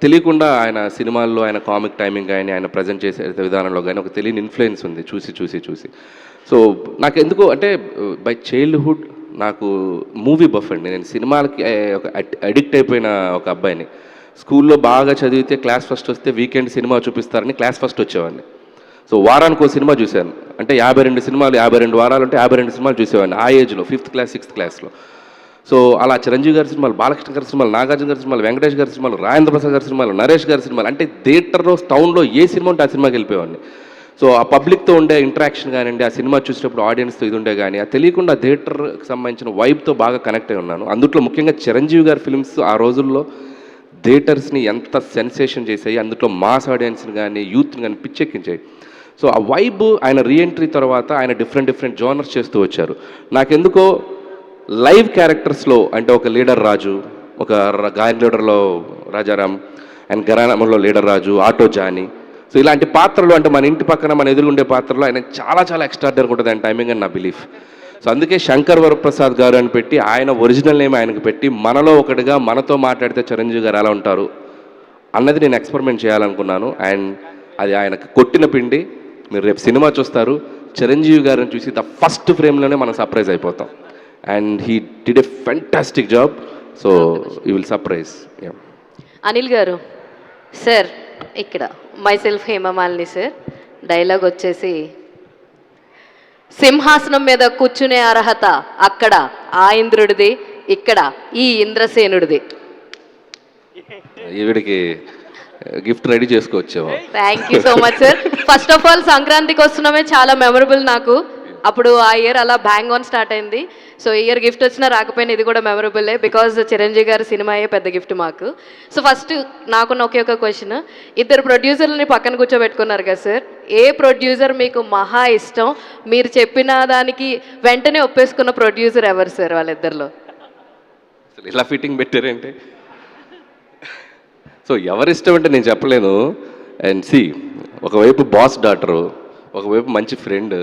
తెలియకుండా ఆయన సినిమాల్లో ఆయన కామిక్ టైమింగ్ కానీ ఆయన ప్రజెంట్ చేసే విధానంలో కానీ ఒక తెలియని ఇన్ఫ్లుయెన్స్ ఉంది చూసి. సో నాకు ఎందుకో అంటే బై చైల్డ్హుడ్ నాకు మూవీ బఫ్ అండి. నేను సినిమాలకి ఒక అడిక్ట్ అయిపోయిన ఒక అబ్బాయిని. స్కూల్లో బాగా చదివితే క్లాస్ ఫస్ట్ వస్తే వీకెండ్ సినిమా చూపిస్తారని క్లాస్ ఫస్ట్ వచ్చేవాడిని. సో వారానికి ఒక సినిమా చూశాను. అంటే 52 సినిమాలు 52 వారాలు అంటే 52 సినిమాలు చూసేవాడిని ఆ ఏజ్లో, 5th క్లాస్ 6th క్లాస్లో. సో అలా చిరంజీవి గారి సినిమాలు, బాలకృష్ణ గారి సినిమాలు, నాగార్జున గారి సినిమాలు, వెంకటేష్ గారి సినిమాలు, రాజేంద్ర ప్రసాద్ గారి సినిమాలు, నరేష్ గారి సినిమాలు, అంటే థియేటర్లో టౌన్లో ఏ సినిమా ఉంటే ఆ సినిమాకి వెళ్ళిపోయేవాడిని. సో ఆ పబ్లిక్తో ఉండే ఇంటరాక్షన్ కానివ్వండి, ఆ సినిమా చూసినప్పుడు ఆడియన్స్తో ఇది ఉండే కానీ, అది తెలియకుండా థియేటర్కి సంబంధించిన వైబ్తో బాగా కనెక్ట్ అయి ఉన్నాను. అందులో ముఖ్యంగా చిరంజీవి గారి ఫిల్మ్స్ ఆ రోజుల్లో థియేటర్స్ని ఎంత సెన్సేషన్ చేసాయి, అందులో మాస్ ఆడియన్స్ని కానీ యూత్ని కానీ పిచ్చెక్కించాయి. సో ఆ వైబ్ ఆయన రీఎంట్రీ తర్వాత ఆయన డిఫరెంట్ జోనర్స్ చేస్తూ వచ్చారు. నాకెందుకో లైవ్ క్యారెక్టర్స్లో అంటే ఒక లీడర్ రాజు, ఒక గాయన్ లీడర్లో రాజారాం అండ్ గరానంలో leader Raju, auto Johnny, so ఇలాంటి పాత్రలు అంటే మన ఇంటి పక్కన మన ఎదురుగుండే పాత్రలు ఆయన చాలా ఎక్స్ట్రాడనరీ ఉంటుంది ఆయన టైమింగ్ అని నా బిలీఫ్. సో అందుకే శంకర్ వరప్రసాద్ గారు అని పెట్టి ఆయన ఒరిజినల్ నేమ్ ఆయనకు పెట్టి మనలో ఒకటిగా మనతో మాట్లాడితే చిరంజీవి గారు ఎలా ఉంటారు అన్నది నేను ఎక్స్పెరిమెంట్ చేయాలనుకున్నాను. అండ్ అది ఆయనకు కొట్టిన పిండి. మీరు రేపు సినిమా చూస్తారు, చిరంజీవి గారిని చూసి ద ఫస్ట్ ఫ్రేమ్లోనే మనం సర్ప్రైజ్ అయిపోతాం. And he did a fantastic job. So you will surprise. Anil garu sir, ఇక్కడ మైసెల్ఫ్ హేమమాలిని సార్, డైలాగ్ వచ్చేసి సింహాసనం మీద కూర్చునే అర్హత అక్కడ ఆ ఇంద్రుడిది, ఇక్కడ ఈ ఇంద్రసేనుడిది. ఈవిడికి గిఫ్ట్ రెడీ చేసుకొచ్చాము. Thank you so much sir. First of all సంక్రాంతికి వస్తున్నామే చాలా మెమరబుల్ నాకు. అప్పుడు ఆ ఇయర్ అలా బ్యాంగ్ ఆన్ స్టార్ట్ అయింది. సో ఈ ఇయర్ గిఫ్ట్ వచ్చినా రాకపోయినా ఇది కూడా మెమరబుల్లే, బికాజ్ చిరంజీవి గారి సినిమాయే పెద్ద గిఫ్ట్ మాకు. సో ఫస్ట్ నాకున్న ఒకే ఒక క్వశ్చన్, ఇద్దరు ప్రొడ్యూసర్లని పక్కన కూర్చోబెట్టుకున్నారు కదా సార్, ఏ ప్రొడ్యూసర్ మీకు మహా ఇష్టం? మీరు చెప్పిన దానికి వెంటనే ఒప్పేసుకున్న ప్రొడ్యూసర్ ఎవరు సార్ వాళ్ళిద్దరిలో? ఇలా ఫిట్టింగ్ పెట్టారంటే సో ఎవరిష్టం అంటే నేను చెప్పలేను. అండ్ సి, ఒకవైపు బాస్ డాటరు, ఒకవైపు మంచి ఫ్రెండ్.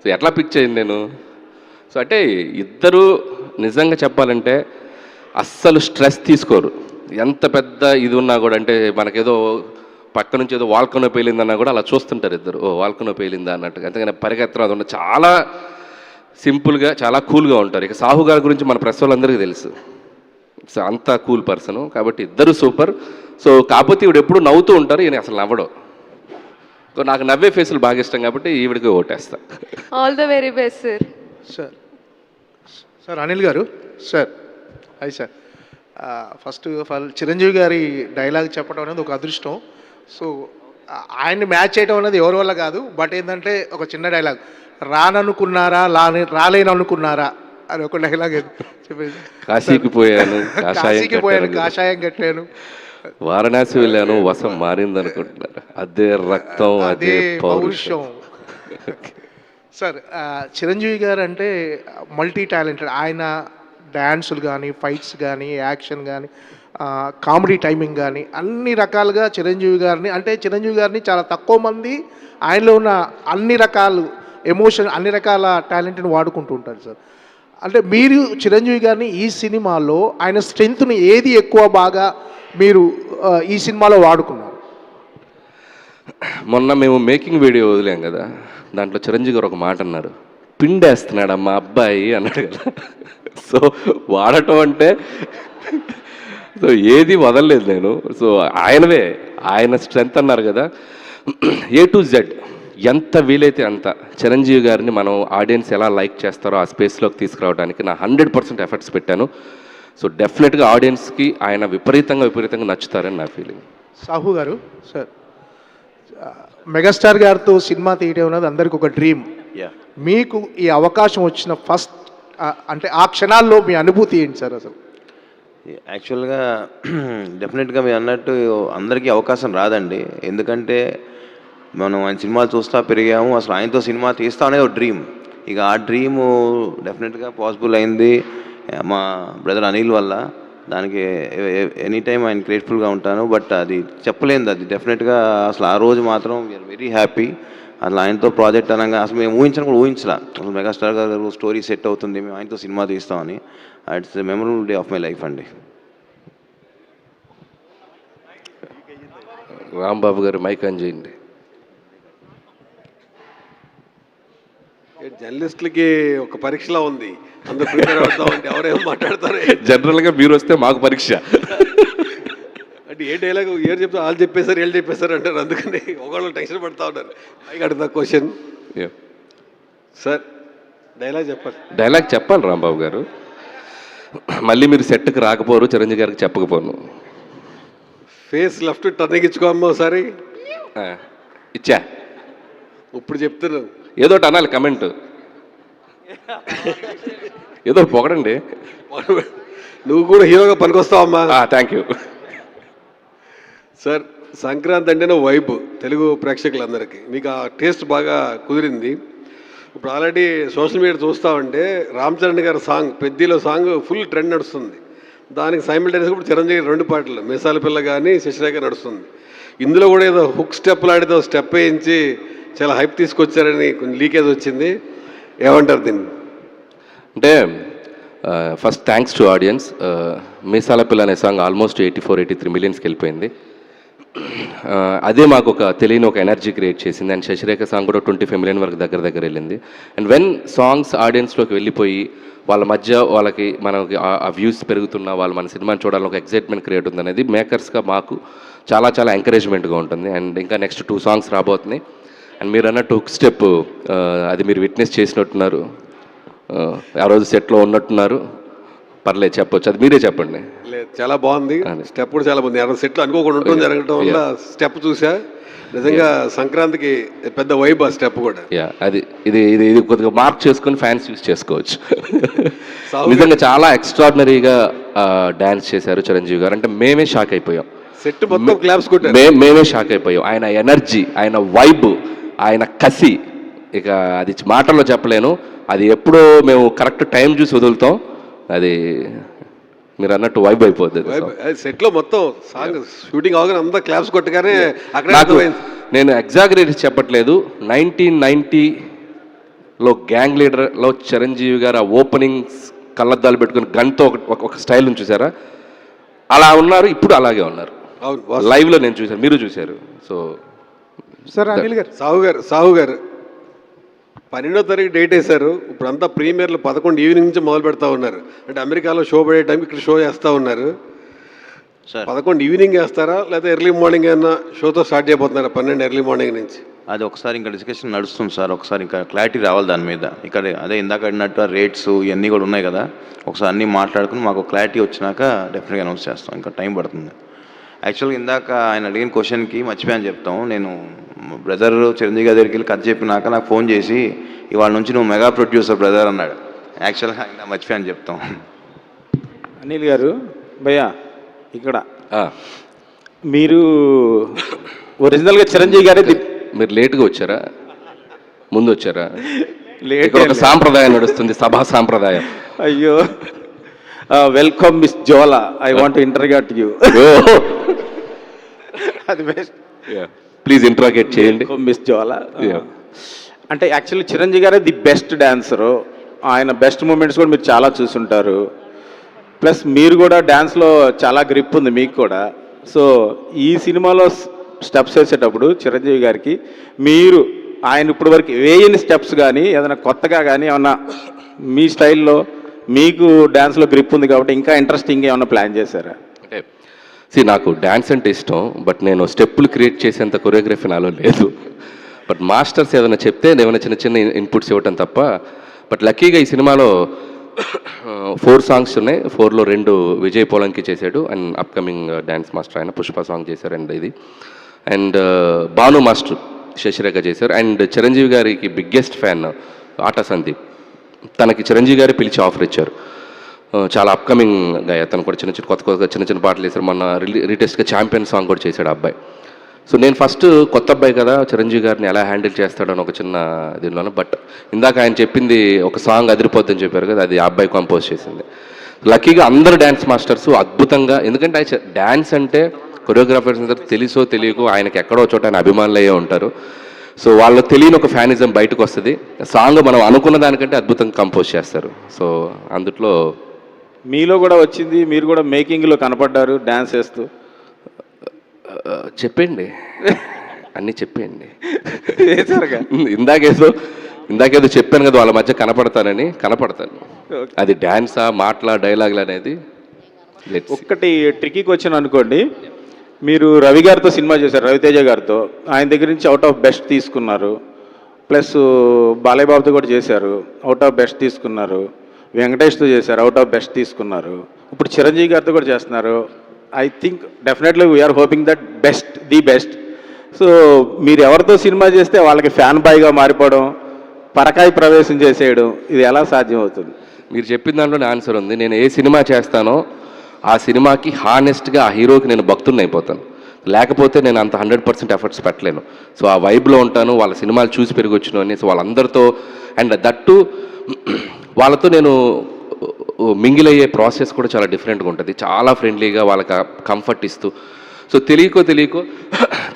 సో ఎట్లా పిక్ చేయండి నేను? సో అంటే ఇద్దరు నిజంగా చెప్పాలంటే అస్సలు స్ట్రెస్ తీసుకోరు. ఎంత పెద్ద ఇది ఉన్నా కూడా, అంటే మనకేదో పక్క నుంచి ఏదో వాల్కనో పేలిందన్నా కూడా అలా చూస్తుంటారు ఇద్దరు, ఓ వాల్కనో పేలిందా అన్నట్టుగా. అంతేగాని పరిగెత్తడం అది ఉన్న చాలా సింపుల్గా చాలా కూల్గా ఉంటారు. ఇక సాహు గారి గురించి మన ప్రెస్ వాళ్ళందరికీ తెలుసు, సో అంత కూల్ పర్సను. కాబట్టి ఇద్దరు సూపర్. సో కాకపోతే ఈవిడ ఎప్పుడు నవ్వుతూ ఉంటారు, ఈయన అసలు నవ్వడం. సో నాకు నవ్వే ఫేసులు బాగా ఇష్టం కాబట్టి ఈవిడికి ఓటేస్తా. All the very best sir. Sir Anil garu sir, hi sir. First of all Chiranjeevi గారి డైలాగ్ చెప్పడం అనేది ఒక అదృష్టం. సో ఆయన్ని మ్యాచ్ చేయడం అనేది ఎవరి వల్ల కాదు. బట్ ఏంటంటే ఒక చిన్న డైలాగ్, రాననుకున్నారా రాలేననుకున్నారా అని ఒక డైలాగ్ చెప్పేసి, కాశీకి పోయాను కాషాయం కట్టాను, వారణాసి వెళ్ళాను వసం మారింది అనుకుంటున్నారు, అదే రక్తం అదే పౌరుషం. సార్ చిరంజీవి గారు అంటే మల్టీ టాలెంటెడ్. ఆయన డ్యాన్సులు కానీ, ఫైట్స్ కానీ, యాక్షన్ కానీ, కామెడీ టైమింగ్ కానీ అన్ని రకాలుగా చిరంజీవి గారిని చాలా తక్కువ మంది ఆయనలో ఉన్న అన్ని రకాలు ఎమోషన్, అన్ని రకాల టాలెంట్ని వాడుకుంటూ ఉంటారు సార్. అంటే మీరు చిరంజీవి గారిని ఈ సినిమాలో ఆయన స్ట్రెంగ్త్ని ఏది ఎక్కువ బాగా మీరు ఈ సినిమాలో వాడుకున్నారు? మొన్న మేము మేకింగ్ వీడియో వదిలేం కదా, దాంట్లో చిరంజీవి గారు ఒక మాట అన్నారు, పిండేస్తున్నాడు అమ్మా అబ్బాయి అన్నాడు కదా. సో వాడటం అంటే సో ఏది వదలలేదు నేను. సో ఆయన స్ట్రెంగ్త్ అన్నారు కదా, A to Z ఎంత వీలైతే అంత చిరంజీవి గారిని మనం ఆడియన్స్ ఎలా లైక్ చేస్తారో ఆ స్పేస్లోకి తీసుకురావడానికి నా 100% ఎఫర్ట్స్ పెట్టాను. సో డెఫినెట్గా ఆడియన్స్కి ఆయన విపరీతంగా నచ్చుతారని నా ఫీలింగ్. సాహు గారు సార్, మెగాస్టార్ గారితో సినిమా తీయడం అనేది అందరికి ఒక డ్రీమ్. మీకు ఈ అవకాశం వచ్చిన ఫస్ట్ అంటే ఆ క్షణాల్లో మీ అనుభూతి ఏంటి సార్? అసలు యాక్చువల్గా డెఫినెట్గా మీరు అన్నట్టు అందరికీ అవకాశం రాదండి. ఎందుకంటే మనం ఆయన సినిమాలు చూస్తూ పెరిగాము. అసలు ఆయనతో సినిమా తీస్తా అనేది ఒక డ్రీమ్. ఇక ఆ డ్రీము డెఫినెట్గా పాసిబుల్ అయింది మా బ్రదర్ అనిల్ వల్ల. దానికి ఎనీ టైం ఆయన గ్రేట్ఫుల్గా ఉంటాను. బట్ అది చెప్పలేనిది, అది డెఫినెట్గా అసలు ఆ రోజు మాత్రం వీఆర్ వెరీ హ్యాపీ. అసలు ఆయనతో ప్రాజెక్ట్ అనగా అసలు మేము ఊహించలా. అసలు మెగాస్టార్ గారు స్టోరీ సెట్ అవుతుంది, మేము ఆయనతో సినిమా తీస్తామని. It's the memorable day of my life అండి. రాంబాబు గారు మైక్ ఆన్ చేయండి. జర్నలిస్టులకి ఒక పరీక్షలా ఉంది, అందరూ ప్రిపేర్ అవుతామంటే ఎవరేమో మాట్లాడతారు. జనరల్గా మీరు వస్తే మాకు పరీక్ష అంటే ఏ డైలాగ్ ఏరు చెప్తా వాళ్ళు చెప్పేశారు వీళ్ళు చెప్పేశారు అంటారు. అందుకని ఒకళ్ళు టెన్షన్ పడుతూ ఉంటారు. పైకి అడుగుతా క్వశ్చన్ సార్, డైలాగ్ చెప్పాలి రాంబాబు గారు. మళ్ళీ మీరు సెట్కి రాకపోరు, చిరంజీవి గారికి చెప్పకపోను. ఫేస్ లెఫ్ట్ టర్నింగ్ ఇచ్చుకోమ్మా ఒకసారి. ఇచ్చా, ఇప్పుడు చెప్తున్నాను. ఏదో ఒకటి అనాలి, కమెంట్ ఏదో పొగడండి. నువ్వు కూడా హీరోగా పనికొస్తావమ్మా. Thank you sir. సంక్రాంతి అంటేనే వైబ్ తెలుగు ప్రేక్షకులందరికీ. మీకు ఆ టేస్ట్ బాగా కుదిరింది. ఇప్పుడు ఆల్రెడీ సోషల్ మీడియా చూస్తూ ఉంటే రామ్ చరణ్ గారి సాంగ్ పెద్దిలో సాంగ్ ఫుల్ ట్రెండ్ నడుస్తుంది. దానికి సైమిల్టేనియస్గా ఇప్పుడు చిరంజీవి 2 పాటలు మీసాల పిల్ల కానీ శశిరేఖ నడుస్తుంది. ఇందులో కూడా ఏదో హుక్ స్టెప్ లాడితే స్టెప్ వేయించి చాలా హైప్ తీసుకొచ్చారని కొంచెం లీకేజ్ వచ్చింది. ఏమంటారు దీన్ని? అంటే ఫస్ట్ థ్యాంక్స్ టు ఆడియన్స్. మీసాల పిల్ల అనే సాంగ్ ఆల్మోస్ట్ 84-83 మిలియన్స్కి వెళ్ళిపోయింది. అదే మాకు ఒక తెలియని ఒక ఎనర్జీ క్రియేట్ చేసింది. అండ్ శశిరేఖ సాంగ్ కూడా 25 మిలియన్ వరకు దగ్గర వెళ్ళింది. అండ్ వెన్ సాంగ్స్ ఆడియన్స్లోకి వెళ్ళిపోయి వాళ్ళ మధ్య వాళ్ళకి మనకి ఆ వ్యూస్ పెరుగుతున్నా వాళ్ళు మన సినిమాని చూడాలని ఒక ఎక్సైట్మెంట్ క్రియేట్ ఉంది అనేది మేకర్స్గా మాకు చాలా చాలా ఎంకరేజ్మెంట్గా ఉంటుంది. అండ్ ఇంకా నెక్స్ట్ 2 సాంగ్స్ రాబోతున్నాయి. అండ్ మీరు అన్నట్టు హుక్ స్టెప్ అది మీరు విట్నెస్ చేసినట్టున్నారు, ఆ రోజు సెట్లో ఉన్నట్టున్నారు. పర్లేదు చెప్పొచ్చు, అది మీరే చెప్పండి. లేదు, చాలా బాగుంది. స్టెప్ కూడా చాలా బాగుంది. సెట్లు అనుకోకుండా ఉంటుంది జరగడం వల్ల స్టెప్ చూసా. నిజంగా సంక్రాంతికి పెద్ద వైబ్ ఆ స్టెప్ కూడా. అది ఇది ఇది ఇది కొద్దిగా మార్క్ చేసుకొని ఫ్యాన్స్ యూస్ చేసుకోవచ్చు. నిజంగా చాలా ఎక్స్ట్రాడినరీగా డ్యాన్స్ చేశారు చిరంజీవి గారు. అంటే మేమే షాక్ అయిపోయాం. సెట్ మొత్తం క్లాప్స్ కొట్టారు. మేమే షాక్ అయిపోయాం. ఆయన ఎనర్జీ, ఆయన వైబ్, ఆయన కసి, ఇక అది మాటల్లో చెప్పలేను. అది ఎప్పుడో మేము కరెక్ట్ టైం చూసి వదులుతాం. అది మీరు అన్నట్టు వైబ్ అయిపోతుంది. సెట్లో మొత్తం సాంగ్ షూటింగ్ అవగానే అంతా క్లాప్స్ కొట్టగానే అక్కడ నేను ఎగ్జాగరేట్ చెప్పట్లేదు. 1990లో గ్యాంగ్ లీడర్లో చిరంజీవి గారు ఆ ఓపెనింగ్స్ కళ్ళద్దాలు పెట్టుకుని గన్తో ఒక స్టైల్ నుంచి చూసారా, అలా ఉన్నారు. ఇప్పుడు అలాగే ఉన్నారు. లైవ్లో నేను చూశాను, మీరు చూశారు. సో సార్ అనిల్ గారు, సాహు గారు 12వ తారీఖు డేట్ వేశారు. ఇప్పుడు అంతా ప్రీమియర్లు 11 ఈవినింగ్ నుంచి మొదలు పెడతా ఉన్నారు. అంటే అమెరికాలో షో పడే టైంకి ఇక్కడ షో చేస్తూ ఉన్నారు. 11 ఈవినింగ్ వేస్తారా లేదా ఎర్లీ మార్నింగ్ ఏమన్నా షోతో స్టార్ట్ చేయబోతున్నారా? 12 ఎర్లీ మార్నింగ్ నుంచి. అది ఒకసారి ఇంకా డిస్కషన్ నడుస్తుంది సార్. ఒకసారి ఇంకా క్లారిటీ రావాలి దాని మీద. ఇక్కడ అదే ఇందాక అడిగినట్టు రేట్స్ ఇవన్నీ కూడా ఉన్నాయి కదా, ఒకసారి అన్నీ మాట్లాడుకుని మాకు క్లారిటీ వచ్చినాక డెఫినెట్గా అనౌన్స్ చేస్తాం. ఇంకా టైం పడుతుంది. యాక్చువల్గా ఇందాక ఆయన అడిగిన క్వశ్చన్కి మర్చిపోయాను చెప్తాం. నేను బ్రదర్ చిరంజీవి గారి దగ్గరికి వెళ్ళి కథ చెప్పినాక నాకు ఫోన్ చేసి ఇవాళ నుంచి నువ్వు మెగా ప్రొడ్యూసర్ బ్రదర్ అన్నాడు. యాక్చువల్గా ఆయన మర్చిపోయాను చెప్తాం. అనిల్ గారు, భయ్యా ఇక్కడ మీరు ఒరిజినల్గా చిరంజీవి గారే. మీరు లేట్గా వచ్చారా, ముందు వచ్చారా? ఇక్కడ ఒక సాంప్రదాయం నడుస్తుంది, సభా సాంప్రదాయం. అయ్యో, welcome miss Jola, I want interrogate you. అది బెస్ట్. ప్లీజ్ ఇంటరాగేట్ చేయండి మిస్ జోలా. అంటే యాక్చువల్లీ చిరంజీవి గారే ది బెస్ట్ డాన్సరు. ఆయన బెస్ట్ మూమెంట్స్ కూడా మీరు చాలా చూసుంటారు. ప్లస్ మీరు కూడా డ్యాన్స్లో చాలా గ్రిప్ ఉంది మీకు కూడా. సో ఈ సినిమాలో స్టెప్స్ వేసేటప్పుడు చిరంజీవి గారికి మీరు ఆయన ఇప్పుడు వరకు వేయని స్టెప్స్ కానీ ఏదైనా కొత్తగా కానీ ఏమన్నా మీ స్టైల్లో మీకు డ్యాన్స్లో గ్రిప్ ఉంది కాబట్టి ఇంకా ఇంట్రెస్టింగ్ ఏమన్నా ప్లాన్ చేశారా? నాకు డ్యాన్స్ అంటే ఇష్టం, బట్ నేను స్టెప్పులు క్రియేట్ చేసేంత కొరియోగ్రఫీ నాలో లేదు. బట్ మాస్టర్స్ ఏదైనా చెప్తే ఏమైనా చిన్న చిన్న ఇన్పుట్స్ ఇవ్వటం తప్ప. బట్ లక్కీగా ఈ సినిమాలో 4 సాంగ్స్ ఉన్నాయి. 4లో 2 విజయ్ పోలంకి చేశాడు. అండ్ అప్కమింగ్ డ్యాన్స్ మాస్టర్ ఆయన పుష్ప సాంగ్ చేశారు. అండ్ ఇది అండ్ భాను మాస్టర్ శశిరేఖ చేశారు. అండ్ చిరంజీవి గారికి బిగ్గెస్ట్ ఫ్యాన్ ఆటా సందీప్. తనకి చిరంజీవి గారు పిలిచి ఆఫర్ ఇచ్చారు. చాలా అప్కమింగ్ గా అతను కూడా కొత్త చిన్న పాటలు చేశారు. మొన్న రీటెస్ట్గా ఛాంపియన్ సాంగ్ కూడా చేశాడు ఆ అబ్బాయి. సో నేను ఫస్ట్ కొత్త అబ్బాయి కదా, చిరంజీవి గారిని ఎలా హ్యాండిల్ చేస్తాడని ఒక చిన్న దీనిలోనే. బట్ ఇందాక ఆయన చెప్పింది ఒక సాంగ్ అదిరిపోద్దని చెప్పారు కదా, అది ఆ అబ్బాయి కంపోజ్ చేసింది. లక్కీగా అందరు డ్యాన్స్ మాస్టర్స్ అద్భుతంగా, ఎందుకంటే డ్యాన్స్ అంటే కొరియోగ్రాఫర్స్ అందరూ తెలుసో తెలియకో ఆయనకి ఎక్కడో చోట ఆయన అభిమానులు అయ్యే ఉంటారు. సో వాళ్ళకి తెలియని ఒక ఫ్యానిజం బయటకు వస్తుంది. సాంగ్ మనం అనుకున్న దానికంటే అద్భుతంగా కంపోజ్ చేస్తారు. సో అందుట్లో మీలో కూడా వచ్చింది, మీరు కూడా మేకింగ్లో కనపడ్డారు డ్యాన్స్ వేస్తూ. చెప్పండి, అన్నీ చెప్పండి. ఇందాకేదో చెప్పాను కదా వాళ్ళ మధ్య కనపడతాను. అది డ్యాన్సా మాటలా డైలాగులు అనేది ఒక్కటి ట్రికీ క్వశ్చన్ అనుకోండి. మీరు రవి గారితో సినిమా చేశారు, రవితేజ గారితో. ఆయన దగ్గర నుంచి అవుట్ ఆఫ్ బెస్ట్ తీసుకున్నారు. ప్లస్ బాలయ్య బాబుతో కూడా చేశారు, అవుట్ ఆఫ్ బెస్ట్ తీసుకున్నారు. వెంకటేష్తో చేశారు, అవుట్ ఆఫ్ బెస్ట్ తీసుకున్నారు. ఇప్పుడు చిరంజీవి గారితో కూడా చేస్తున్నారు. I think definitely we're hoping that the best. So మీరు ఎవరితో సినిమా చేస్తే వాళ్ళకి ఫ్యాన్ బాయ్గా మారిపోవడం, పరకాయ ప్రవేశం చేసేయడం, ఇది ఎలా సాధ్యం అవుతుంది? మీరు చెప్పిన దాంట్లోనే ఆన్సర్ ఉంది. నేను ఏ సినిమా చేస్తానో ఆ సినిమాకి హానెస్ట్గా ఆ హీరోకి నేను భక్తుని అయిపోతాను. లేకపోతే నేను అంత 100% ఎఫర్ట్స్ పెట్టలేను. సో ఆ వైబ్లో ఉంటాను, వాళ్ళ సినిమాలు చూసి పెరిగొచ్చిన అని. సో వాళ్ళందరితో అండ్ దట్టు వాళ్ళతో నేను మింగిల్ అయ్యే ప్రాసెస్ కూడా చాలా డిఫరెంట్గా ఉంటుంది. చాలా ఫ్రెండ్లీగా వాళ్ళకి కంఫర్ట్ ఇస్తూ, సో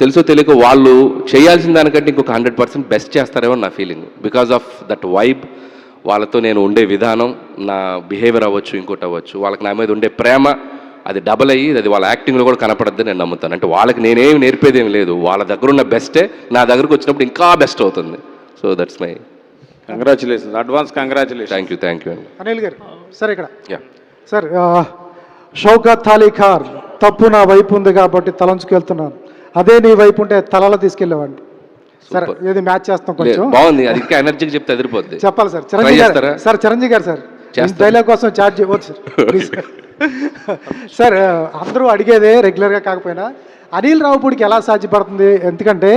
తెలుసో తెలియకో వాళ్ళు చేయాల్సిన దానికంటే ఇంకొక 100% బెస్ట్ చేస్తారేమో నా feeling. Because of that vibe, వాళ్ళతో నేను ఉండే విధానం, నా బిహేవియర్ అవ్వచ్చు, ఇంకోటి అవ్వచ్చు, వాళ్ళకి నా మీద ఉండే ప్రేమ అది డబల్ అయ్యి అది వాళ్ళ యాక్టింగ్లో కూడా కనపడద్దని నేను నమ్ముతాను. అంటే వాళ్ళకి నేనేమి నేర్పేదేమి లేదు, వాళ్ళ దగ్గర ఉన్న బెస్టే నా దగ్గరకు వచ్చినప్పుడు ఇంకా బెస్ట్ అవుతుంది. So that's my congratulations, advance congratulation. Thank you అండి. అనిల్ గారు సార్ ఇక్కడ యా సార్, షౌకత్ అలీ ఖాన్ తప్పు నా వైపు ఉంది కాబట్టి తలంచుకెళ్తున్నాను, అదే నీ వైపు ఉంటే తలలో తీసుకెళ్ళేవాడిని. సార్ ఏది మ్యాచ్ చేస్తాం కొంచెం బాగుంది, అది ఇంకా ఎనర్జీకి చెప్తే అదిరిపోద్ది. చెప్పాలి సార్. చిరంజీవి గారు సార్, చిరంజీవి గారు సార్ డైలాగ్ కోసం ఛార్జ్ చేయవచ్చు సార్. సార్ అందరూ అడిగేదే రెగ్యులర్గా కాకపోయినా అనిల్ రావుపూడికి ఎలా సాధ్యపడుతుంది? ఎందుకంటే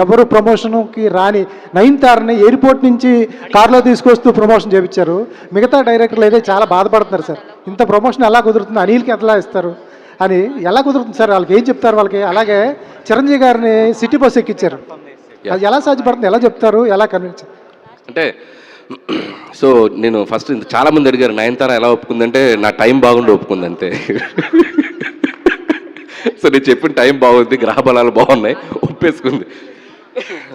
ఎవరు ప్రమోషన్కి రాని నయనతారని ఎయిర్పోర్ట్ నుంచి కార్లో తీసుకొస్తూ ప్రమోషన్ చేయించారు. మిగతా డైరెక్టర్లు అయితే చాలా బాధపడుతున్నారు సార్, ఇంత ప్రమోషన్ ఎలా కుదురుతుంది, అనిల్కి ఎలా ఇస్తారు అని ఎలా కుదురుతుంది సార్? వాళ్ళకి ఏం చెప్తారు వాళ్ళకి? అలాగే చిరంజీవి గారిని సిటీ బస్ ఎక్కించారు, అది ఎలా సాధ్యపడుతుంది, ఎలా చెప్తారు, ఎలా కన్విన్స్? అంటే సో నేను ఫస్ట్ చాలామంది అడిగారు నయనతార ఎలా ఒప్పుకుందంటే నా టైం బాగుండి ఒప్పుకుంది అంతే. సో నేను చెప్పిన టైం బాగుంది, గ్రహ బలాలు బాగున్నాయి, ఒప్పేసుకుంది.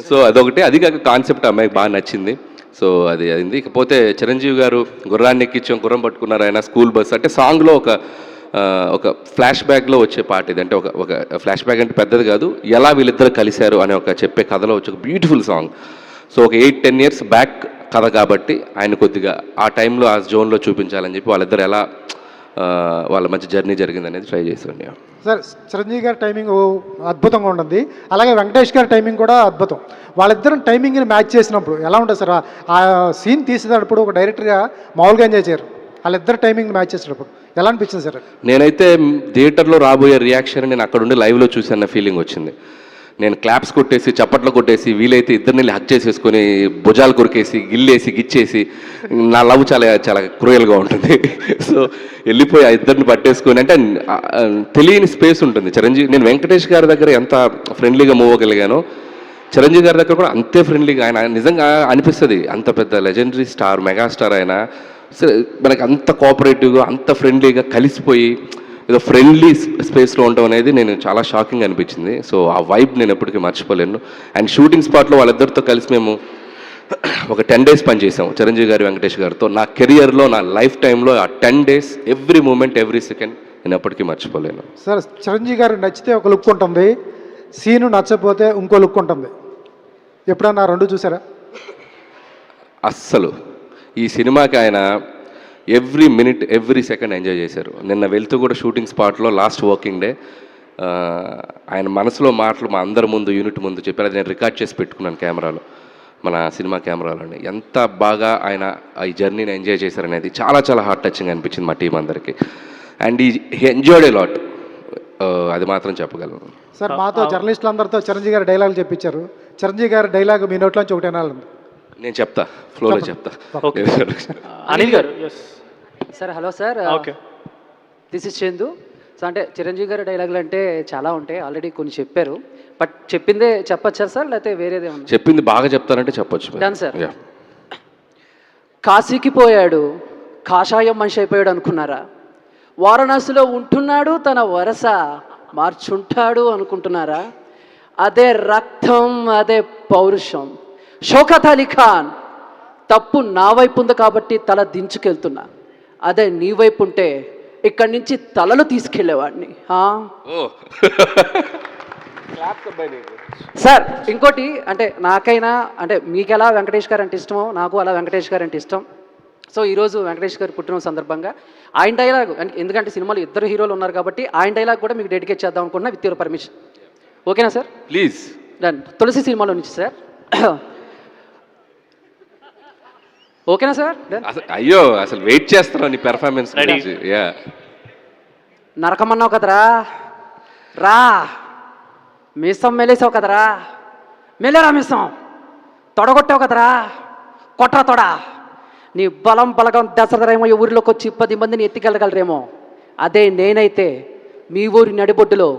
సో అదొకటి, అది కాక కాన్సెప్ట్ అమ్మాయికి బాగా నచ్చింది. సో అది అయింది. ఇకపోతే చిరంజీవి గారు గుర్రాన్ని ఎక్కించాం, గుర్రం పట్టుకున్నారు ఆయన, స్కూల్ బస్ అంటే సాంగ్లో ఒక ఫ్లాష్ బ్యాక్లో వచ్చే పాట ఇది. అంటే ఒక ఫ్లాష్ బ్యాక్ అంటే పెద్దది కాదు, ఎలా వీళ్ళిద్దరు కలిశారు అనే ఒక చెప్పే కథలో వచ్చే ఒక బ్యూటిఫుల్ సాంగ్. సో ఒక 8-10 years బ్యాక్ కథ కాబట్టి ఆయన కొద్దిగా ఆ టైంలో ఆ జోన్లో చూపించాలని చెప్పి వాళ్ళిద్దరు ఎలా వాళ్ళ మంచి జర్నీ జరిగింది అనేది ట్రై చేసాను. సార్ చిరంజీవి గారి టైమింగ్ అద్భుతంగా ఉంటుంది, అలాగే వెంకటేష్ గారి టైమింగ్ కూడా అద్భుతం. వాళ్ళిద్దరం టైమింగ్ని మ్యాచ్ చేసినప్పుడు ఎలా ఉంటుంది సార్? ఆ సీన్ తీసేటప్పుడు ఒక డైరెక్టర్గా మామూలుగా ఎంజాయ్ చేయరు, వాళ్ళిద్దరు టైమింగ్ మ్యాచ్ చేసేటప్పుడు ఎలా అనిపించింది సార్? నేనైతే థియేటర్లో రాబోయే రియాక్షన్ నేను అక్కడ ఉండి లైవ్లో చూసాన్న ఫీలింగ్ వచ్చింది. నేను క్లాప్స్ కొట్టేసి చప్పట్లు కొట్టేసి వీలైతే ఇద్దరిని హక్ చేసేసుకొని భుజాలు కొరికేసి గిల్లేసి గిచ్చేసి, నా లవ్ చాలా చాలా క్రూయల్గా ఉంటుంది. సో వెళ్ళిపోయి ఆ ఇద్దరిని పట్టేసుకొని, అంటే తెలియని స్పేస్ ఉంటుంది. చిరంజీవి, నేను వెంకటేష్ గారి దగ్గర ఎంత ఫ్రెండ్లీగా మూవ్ అవ్వగలిగానో చిరంజీవి గారి దగ్గర కూడా అంతే ఫ్రెండ్లీగా. ఆయన నిజంగా అనిపిస్తుంది అంత పెద్ద లెజెండరీ స్టార్, మెగాస్టార్ ఆయన మనకి అంత కోఆపరేటివ్గా అంత ఫ్రెండ్లీగా కలిసిపోయి ఏదో ఫ్రెండ్లీ స్పేస్లో ఉండడం అనేది నేను చాలా షాకింగ్ అనిపించింది. సో ఆ వైబ్ నేను ఎప్పటికీ మర్చిపోలేను. అండ్ షూటింగ్ స్పాట్లో వాళ్ళిద్దరితో కలిసి మేము ఒక 10 days పనిచేసాం చిరంజీవి గారు వెంకటేష్ గారితో. నా కెరియర్లో, నా లైఫ్ టైంలో ఆ 10 days every moment, every second నేను ఎప్పటికీ మర్చిపోలేను. సార్ చిరంజీవి గారు నచ్చితే ఒక లుక్ ఉంటుంది, సీను నచ్చకపోతే ఇంకో లుక్ ఉంటుంది. ఎప్పుడన్నా రెండు చూసారా? అస్సలు ఈ సినిమాకి ఆయన every minute, every second enjoy చేశారు. నిన్న వెళ్తూ కూడా షూటింగ్ స్పాట్లో లాస్ట్ వర్కింగ్ డే ఆయన మనసులో మాటలు మా అందరి ముందు, యూనిట్ ముందు చెప్పారు. అది నేను రికార్డ్ చేసి పెట్టుకున్నాను కెమెరాలో, మన సినిమా కెమెరాలోని. ఎంత బాగా ఆయన ఈ జర్నీని ఎంజాయ్ చేశారనేది చాలా చాలా హార్ట్ టచింగ్ అనిపించింది మా టీం అందరికీ. అండ్ ఈ ఎంజాయ్డ్ ఏ లాట్, అది మాత్రం చెప్పగలను. సార్ మాతో జర్నలిస్టులు అందరితో చిరంజీవి గారి డైలాగులు చెప్పించారు. చిరంజీవి గారి డైలాగ్ మీ నోట్లోంచి ఒకటి అనాలి. నేను చెప్తా, ఫ్లోలో చెప్తా. Anil garu sir. Hello sir, okay, this is Chandu. So అంటే చిరంజీవి గారి డైలాగులు అంటే చాలా ఉంటాయి, ఆల్రెడీ కొన్ని చెప్పారు, బట్ చెప్పిందే చెప్పచ్చా సార్, లేకపోతే వేరేదే ఉన్నా? చెప్పింది బాగా చెప్తారంటే చెప్పొచ్చు. Done sir. కాశీకి పోయాడు, కాషాయం మనిషి అయిపోయాడు అనుకున్నారా? వారణాసిలో ఉంటున్నాడు, తన వరస మార్చుంటాడు అనుకుంటున్నారా? అదే రక్తం, అదే పౌరుషం. షౌకత్ అలీ ఖాన్ తప్పు నా వైపు ఉంది కాబట్టి తల దించుకెళ్తున్నా, అదే నీ వైపు ఉంటే ఇక్కడి నుంచి తలలు తీసుకెళ్లేవాడిని. సార్ ఇంకోటి, అంటే నాకైనా, అంటే మీకు ఎలా వెంకటేష్ గారు అంటే ఇష్టమో నాకు అలా వెంకటేష్ గారు అంటే ఇష్టం. సో ఈరోజు వెంకటేష్ గారు పుట్టిన సందర్భంగా ఆయన డైలాగ్, ఎందుకంటే సినిమాలో ఇద్దరు హీరోలు ఉన్నారు కాబట్టి ఆయన డైలాగ్ కూడా మీకు డెడికేట్ చేద్దాం అనుకున్నా, విత్ యువర్ పర్మిషన్. ఓకేనా సార్? ప్లీజ్. డన్. తులసి సినిమాలో నుంచి సార్. ఓకేనా సార్? అసలు అయ్యో అసలు వెయిట్ చేస్తున్నాను నీ పెర్ఫార్మెన్స్ గురించి. యా నరకమన్నావు కదరా, రా మీసం మెలేసావు కదరా, మెలేరా మీసం, తొడగొట్టావు కదరా, కొట్రా తొడ. నీ బలం బలగం దసరేమో ఈ ఊరిలోకి వచ్చి 10 మందిని ఎత్తికెళ్ళగలరేమో. అదే నేనైతే మీ ఊరి నడిబొడ్డులో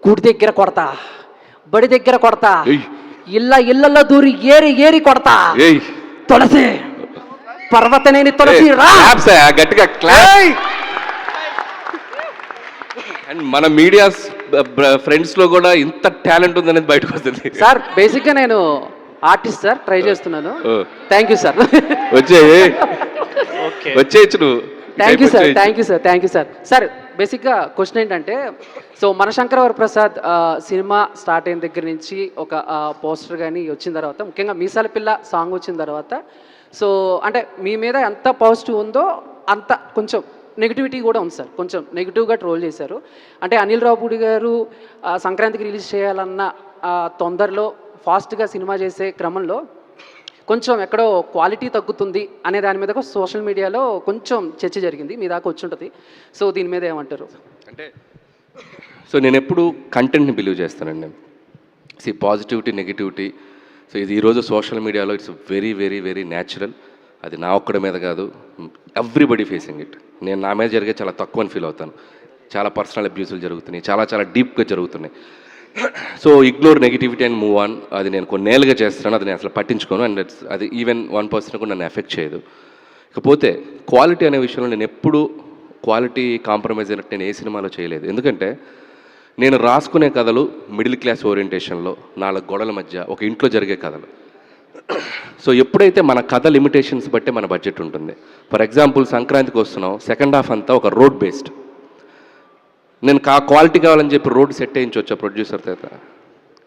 గుడి దగ్గర కొడతా, బడి దగ్గర కొడతా, ఇళ్ళల్లో దూరి ఏరి ఏరి కొడతా. తులసి పర్వతనేని తులసి రా. గట్టిగా అండ్ మన మీడియా ఫ్రెండ్స్ లో కూడా ఇంత టాలెంట్ ఉందనేది బయటకు వస్తుంది సార్. బేసిక్గా నేను ఆర్టిస్ట్ సార్, ట్రై చేస్తున్నాను. Thank you sir. వచ్చేయచ్చు నువ్వు. Thank you sir, thank you sir, thank you sir. Sir బేసిక్గా క్వశ్చన్ ఏంటంటే, so Manashankara Varaprasad cinema start అయిన దగ్గర నుంచి ఒక పోస్టర్ కానీ వచ్చిన తర్వాత, ముఖ్యంగా మీసాల పిల్ల సాంగ్ వచ్చిన తర్వాత, సో అంటే మీ మీద ఎంత పాజిటివ్ ఉందో అంత కొంచెం నెగిటివిటీ కూడా ఉంది సార్. కొంచెం నెగిటివ్గా ట్రోల్ చేశారు. అంటే అనిల్ రావుపూడి గారు సంక్రాంతికి రిలీజ్ చేయాలన్న తొందరలో ఫాస్ట్గా సినిమా చేసే క్రమంలో కొంచెం ఎక్కడో క్వాలిటీ తగ్గుతుంది అనే దాని మీద సోషల్ మీడియాలో కొంచెం చర్చ జరిగింది, మీ దాకా వచ్చి ఉంటుంది. సో దీని మీద ఏమంటారు? అంటే సో నేను ఎప్పుడు కంటెంట్ని బిలీవ్ చేస్తానండి. పాజిటివిటీ నెగిటివిటీ, సో ఇది ఈరోజు సోషల్ మీడియాలో it's very very very natural. అది నా ఒక్కడి మీద కాదు, ఎవ్రీబడి ఫేసింగ్ ఇట్. నేను నా మీద జరిగే చాలా తక్కువ అని ఫీల్ అవుతాను. చాలా పర్సనల్ అబ్యూసులు జరుగుతున్నాయి, చాలా చాలా డీప్గా జరుగుతున్నాయి. So ignore negativity and move on. అది నేను కొన్నేళ్ళుగా చేస్తున్నాను, అది నేను అసలు పట్టించుకోను. అండ్ అది ఈవెన్ 1% కూడా నన్ను ఎఫెక్ట్ చేయదు. ఇకపోతే క్వాలిటీ అనే విషయంలో నేను ఎప్పుడు క్వాలిటీ కాంప్రమైజ్ అయినట్టు నేను ఏ సినిమాలో చేయలేదు. ఎందుకంటే నేను రాసుకునే కథలు మిడిల్ క్లాస్ ఓరియంటేషన్లో 4 గోడల మధ్య ఒక ఇంట్లో జరిగే కథలు. సో ఎప్పుడైతే మన కథ లిమిటేషన్స్ బట్టే మన బడ్జెట్ ఉంటుంది. ఫర్ ఎగ్జాంపుల్ సంక్రాంతికి వస్తున్నాం, సెకండ్ హాఫ్ అంతా ఒక రోడ్ బేస్డ్. నేను క్వాలిటీ కావాలని చెప్పి రోడ్ సెట్ వేయించవచ్చా ప్రొడ్యూసర్ చేత?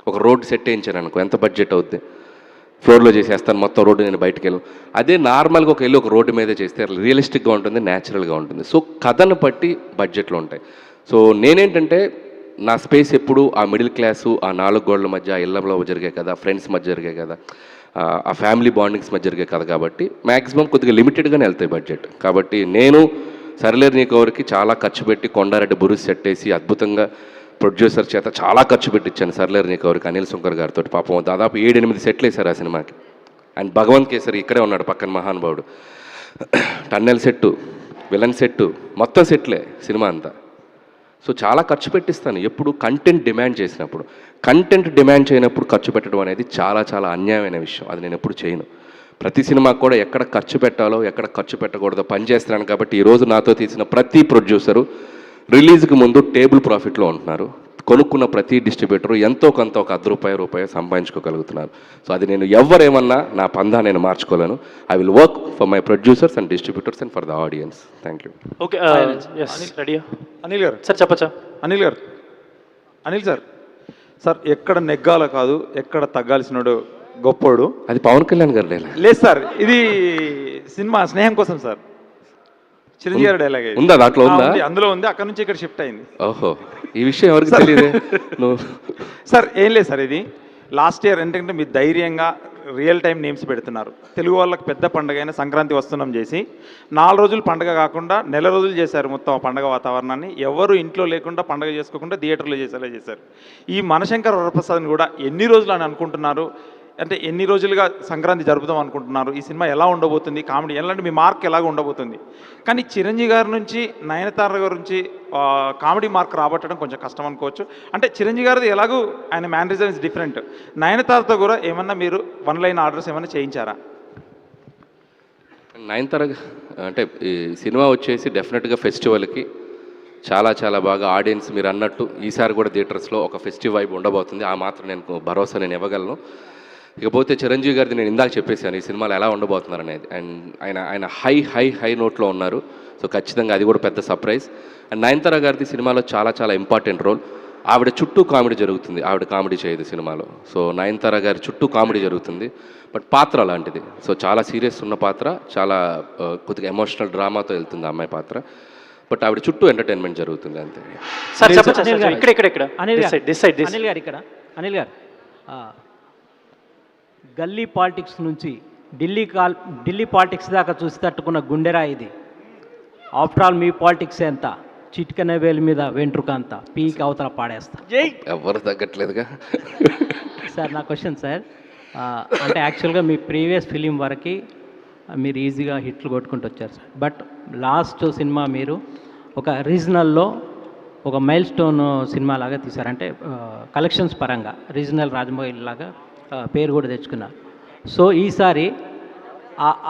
ఒక రోడ్ సెట్ వేయించాను అనుకో, ఎంత బడ్జెట్ అవుద్ది? ఫ్లోర్లో చేసేస్తాను మొత్తం రోడ్డు, నేను బయటకు వెళ్ళను. అదే నార్మల్గా ఒక రోడ్డు మీదే చేస్తే రియలిస్టిక్గా ఉంటుంది, న్యాచురల్గా ఉంటుంది. సో కథను బట్టి బడ్జెట్లు ఉంటాయి. సో నేనేంటంటే నా స్పేస్ ఎప్పుడు ఆ మిడిల్ క్లాసు, ఆ 4 గోడల మధ్య, ఆ ఇళ్ళలో జరిగే కదా, ఫ్రెండ్స్ మధ్య జరిగే కదా, ఆ ఫ్యామిలీ బాండింగ్స్ మధ్య జరిగే కదా. కాబట్టి మ్యాక్సిమం కొద్దిగా లిమిటెడ్గానే వెళ్తాయి బడ్జెట్. కాబట్టి నేను సరిలేరు నీకెవరికి చాలా ఖర్చు పెట్టి కొండారెడ్డి బురుస్ సెట్ వేసి అద్భుతంగా ప్రొడ్యూసర్ చేత చాలా ఖర్చు పెట్టించాను సరిలేరు నీకెవరికి, అనిల్ శంకర్ గారితో. పాపం దాదాపు 7-8 సెట్లు వేశారు ఆ సినిమాకి. అండ్ భగవంత్ కేసరి ఇక్కడే ఉన్నాడు పక్కన మహానుభావుడు. టన్నెల్ సెట్టు, విలన్ సెట్టు, మొత్తం సెట్లే సినిమా అంతా. సో చాలా ఖర్చు పెట్టిస్తాను ఎప్పుడు కంటెంట్ డిమాండ్ చేసినప్పుడు. కంటెంట్ డిమాండ్ చేయనప్పుడు ఖర్చు పెట్టడం అనేది చాలా చాలా అన్యాయమైన విషయం. అది నేను ఎప్పుడు చేయను. ప్రతి సినిమాకు కూడా ఎక్కడ ఖర్చు పెట్టాలో ఎక్కడ ఖర్చు పెట్టకూడదో పనిచేస్తున్నాను. కాబట్టి ఈరోజు నాతో తీసిన ప్రతి ప్రొడ్యూసరు రిలీజ్కి ముందు టేబుల్ ప్రాఫిట్లో ఉంటున్నారు. కొనుక్కున్న ప్రతి డిస్ట్రిబ్యూటరు ఎంతో కొంత ఒక ₹10 సంపాదించుకోగలుగుతున్నారు. సో అది నేను ఎవరేమన్నా నా పందా నేను మార్చుకోలేను. I will work for my producers and distributors and for the audience. Thank you. Okay Anil garu sir చెప్పచ్చా? Anil గారు, అనిల్ సార్, సార్ ఎక్కడ నెగ్గాల కాదు ఎక్కడ తగ్గాల్సినోడు గొప్పోడు. అది పవన్ కళ్యాణ్ గారు డైలాగ్ లేదు సార్, ఇది సినిమా స్నేహం కోసం సార్. చిరంజీవి గారి డైలాగ్ ఉందా దాంట్లో? ఉందా? అందులో ఉంది, అక్కడ నుంచి ఇక్కడ షిఫ్ట్ అయింది. ఓహో, ఈ విషయం ఎవరికి తెలియదు. సార్ ఏం లేదు సార్, ఇది లాస్ట్ ఇయర్ ఏంటంటే మీరు ధైర్యంగా రియల్ టైం నేమ్స్ పెడుతున్నారు. తెలుగు వాళ్ళకి పెద్ద పండుగ అయిన సంక్రాంతి వస్తున్నాం చేసి 4 రోజులు పండుగ కాకుండా 1 రోజులు చేశారు. మొత్తం ఆ పండుగ వాతావరణాన్ని ఎవరు ఇంట్లో లేకుండా పండుగ చేసుకోకుండా థియేటర్లో చేసేలా చేశారు. ఈ మనశంకర వరప్రసాద్ని కూడా ఎన్ని రోజులు అని అనుకుంటున్నారు? అంటే ఎన్ని రోజులుగా సంక్రాంతి జరుపుదాం అనుకుంటున్నారు? ఈ సినిమా ఎలా ఉండబోతుంది? కామెడీ ఎలాంటి మీ మార్క్ ఎలాగ ఉండబోతుంది? కానీ చిరంజీవి గారి నుంచి నయనతార గారి నుంచి కామెడీ మార్క్ రాబట్టడం కొంచెం కష్టం అనుకోవచ్చు. అంటే చిరంజీవి గారిది ఎలాగూ ఆయన మేనరిజం ఇస్ డిఫరెంట్. నయనతారతో కూడా ఏమన్నా మీరు 1 లైన్ ఆర్డర్స్ ఏమన్నా చేయించారా? నయనతార అంటే ఈ సినిమా వచ్చేసి డెఫినెట్గా ఫెస్టివల్కి చాలా చాలా బాగా ఆడియన్స్ మీరు అన్నట్టు ఈసారి కూడా థియేటర్స్లో ఒక ఫెస్టివ్ వైబ్ ఉండబోతుంది. ఆ మాత్రం నేను భరోసా నేను ఇవ్వగలను. ఇకపోతే చిరంజీవి గారిది నేను ఇందాక చెప్పేశాను ఈ సినిమాలో ఎలా ఉండబోతున్నారు అనేది. అండ్ ఆయన హై హై హై నోట్లో ఉన్నారు. సో ఖచ్చితంగా అది కూడా పెద్ద సర్ప్రైజ్. అండ్ నయనతార గారిది సినిమాలో చాలా చాలా ఇంపార్టెంట్ రోల్. ఆవిడ చుట్టూ కామెడీ జరుగుతుంది, ఆవిడ కామెడీ చేయదు సినిమాలో. సో నయనతార గారి చుట్టూ కామెడీ జరుగుతుంది, బట్ పాత్ర అలాంటిది. సో చాలా సీరియస్ ఉన్న పాత్ర, చాలా కొద్దిగా ఎమోషనల్ డ్రామాతో వెళ్తుంది ఆ అమ్మాయి పాత్ర. బట్ ఆవిడ చుట్టూ ఎంటర్టైన్మెంట్ జరుగుతుంది అంతే. సార్ అనిల్ గారు, అనిల్ గారు, గల్లీ పాలిటిక్స్ నుంచి ఢిల్లీ పాలిటిక్స్ దాకా చూసి తట్టుకున్న గుండెరా ఇది. ఆఫ్టర్ ఆల్ మీ పాలిటిక్స్ ఎంత, చిటికన వేలు మీద వెంట్రుక అంత పీకి అవతల పాడేస్తా. ఎవరు తగ్గట్లేదుగా. సార్ నా క్వశ్చన్ సార్, అంటే యాక్చువల్గా మీ ప్రీవియస్ ఫిలిం వరకు మీరు ఈజీగా హిట్లు కొట్టుకుంటూ వచ్చారు సార్. బట్ లాస్ట్ సినిమా మీరు ఒక రీజనల్లో ఒక మైల్ స్టోన్ సినిమా లాగా తీశారు. అంటే కలెక్షన్స్ పరంగా రీజనల్ రాజమౌళి లాగా పేరు కూడా తెచ్చుకున్నారు. సో ఈసారి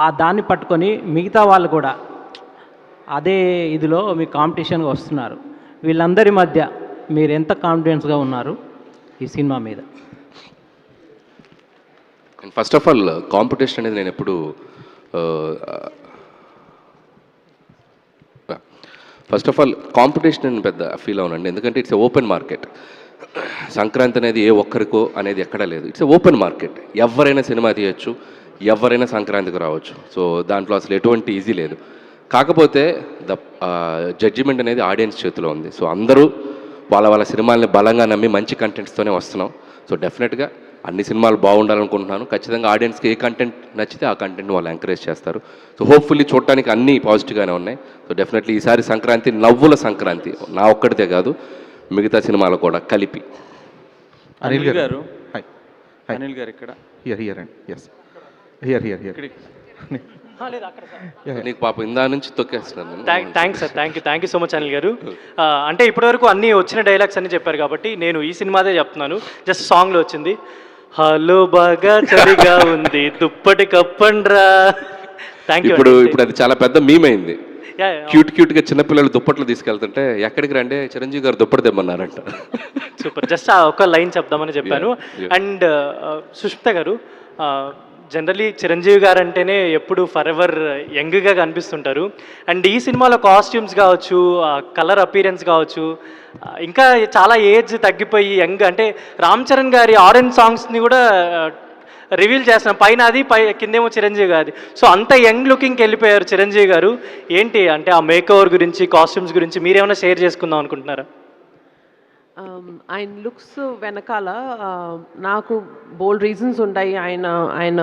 ఆ దాన్ని పట్టుకొని మిగతా వాళ్ళు కూడా అదే ఇదిలో మీ కాంపిటీషన్గా వస్తున్నారు. వీళ్ళందరి మధ్య మీరు ఎంత కాన్ఫిడెన్స్గా ఉన్నారు ఈ సినిమా మీద? ఫస్ట్ ఆఫ్ ఆల్ కాంపిటీషన్ అనేది నేను ఎప్పుడు ఫస్ట్ ఆఫ్ ఆల్ కాంపిటీషన్ అని పెద్ద ఫీల్ అవునండి. ఎందుకంటే it's a open market. Sankranti అనేది ఏ ఒక్కరికో అనేది ఎక్కడా లేదు. It's a open market. ఎవరైనా సినిమా తీయచ్చు, ఎవరైనా సంక్రాంతికి రావచ్చు. సో దాంట్లో అసలు ఎటువంటి ఈజీ లేదు. కాకపోతే ద జడ్జిమెంట్ అనేది ఆడియన్స్ చేతిలో ఉంది. సో అందరూ వాళ్ళ సినిమాలని బలంగా నమ్మి మంచి కంటెంట్స్తోనే వస్తున్నాం. సో డెఫినెట్గా అన్ని సినిమాలు బాగుండాలనుకుంటున్నాను. ఖచ్చితంగా ఆడియన్స్కి ఏ కంటెంట్ నచ్చితే ఆ కంటెంట్ వాళ్ళు ఎంకరేజ్ చేస్తారు. సో హోప్ఫుల్లీ చూడటానికి అన్నీ పాజిటివ్గానే ఉన్నాయి. సో డెఫినెట్లీ ఈసారి సంక్రాంతి నవ్వుల సంక్రాంతి, నా ఒక్కడితే కాదు మిగతా సినిమాలు కూడా కలిపి. అనిల్ గారు, అనిల్ గారు ఇక్కడ హియర్ అండి. ఎస్ హియర్ నీకు పాపం ఇందా నుంచి తొక్కేస్తున్నాను. Thanks sir, thank you so much Anil garu. అంటే ఇప్పటివరకు అన్నీ వచ్చిన డైలాగ్స్ అన్ని చెప్పారు కాబట్టి నేను ఈ సినిమాదే చెప్తున్నాను. జస్ట్ సాంగ్లో వచ్చింది, హలో బాగా చలిగా ఉంది దుప్పటి కప్పండ్రా. Thank you. ఇప్పుడు అది చాలా పెద్ద మీమ్ అయింది. క్యూట్గా చిన్నపిల్లలు దుప్పట్లు తీసుకెళ్తుంటే ఎక్కడికి రండి చిరంజీవి గారు దుప్పటి తెమ్మన్నారంట. సూపర్. జస్ట్ ఆ ఒక లైన్ చెప్దామని చెప్పాను. అండ్ సుష్మిత గారు, జనరలీ చిరంజీవి గారు అంటేనే ఎప్పుడు ఫర్ ఎవర్ యంగ్గా కనిపిస్తుంటారు. అండ్ ఈ సినిమాలో కాస్ట్యూమ్స్ కావచ్చు, కలర్ అపీరెన్స్ కావచ్చు, ఇంకా చాలా ఏజ్ తగ్గిపోయి యంగ్, అంటే రామ్ చరణ్ గారి ఆరెంజ్ సాంగ్స్ని కూడా రివీల్ చేస్తున్నాం. పైన అది కిందేమో చిరంజీవి గారి. సో అంత యంగ్ లుకింగ్కి వెళ్ళిపోయారు చిరంజీవి గారు. ఏంటి అంటే ఆ మేక్ ఓవర్ గురించి, కాస్ట్యూమ్స్ గురించి మీరేమైనా షేర్ చేసుకుందాం అనుకుంటున్నారా? ఆయన లుక్స్ వెనకాల నాకు బోల్డ్ రీజన్స్ ఉంటాయి. ఆయన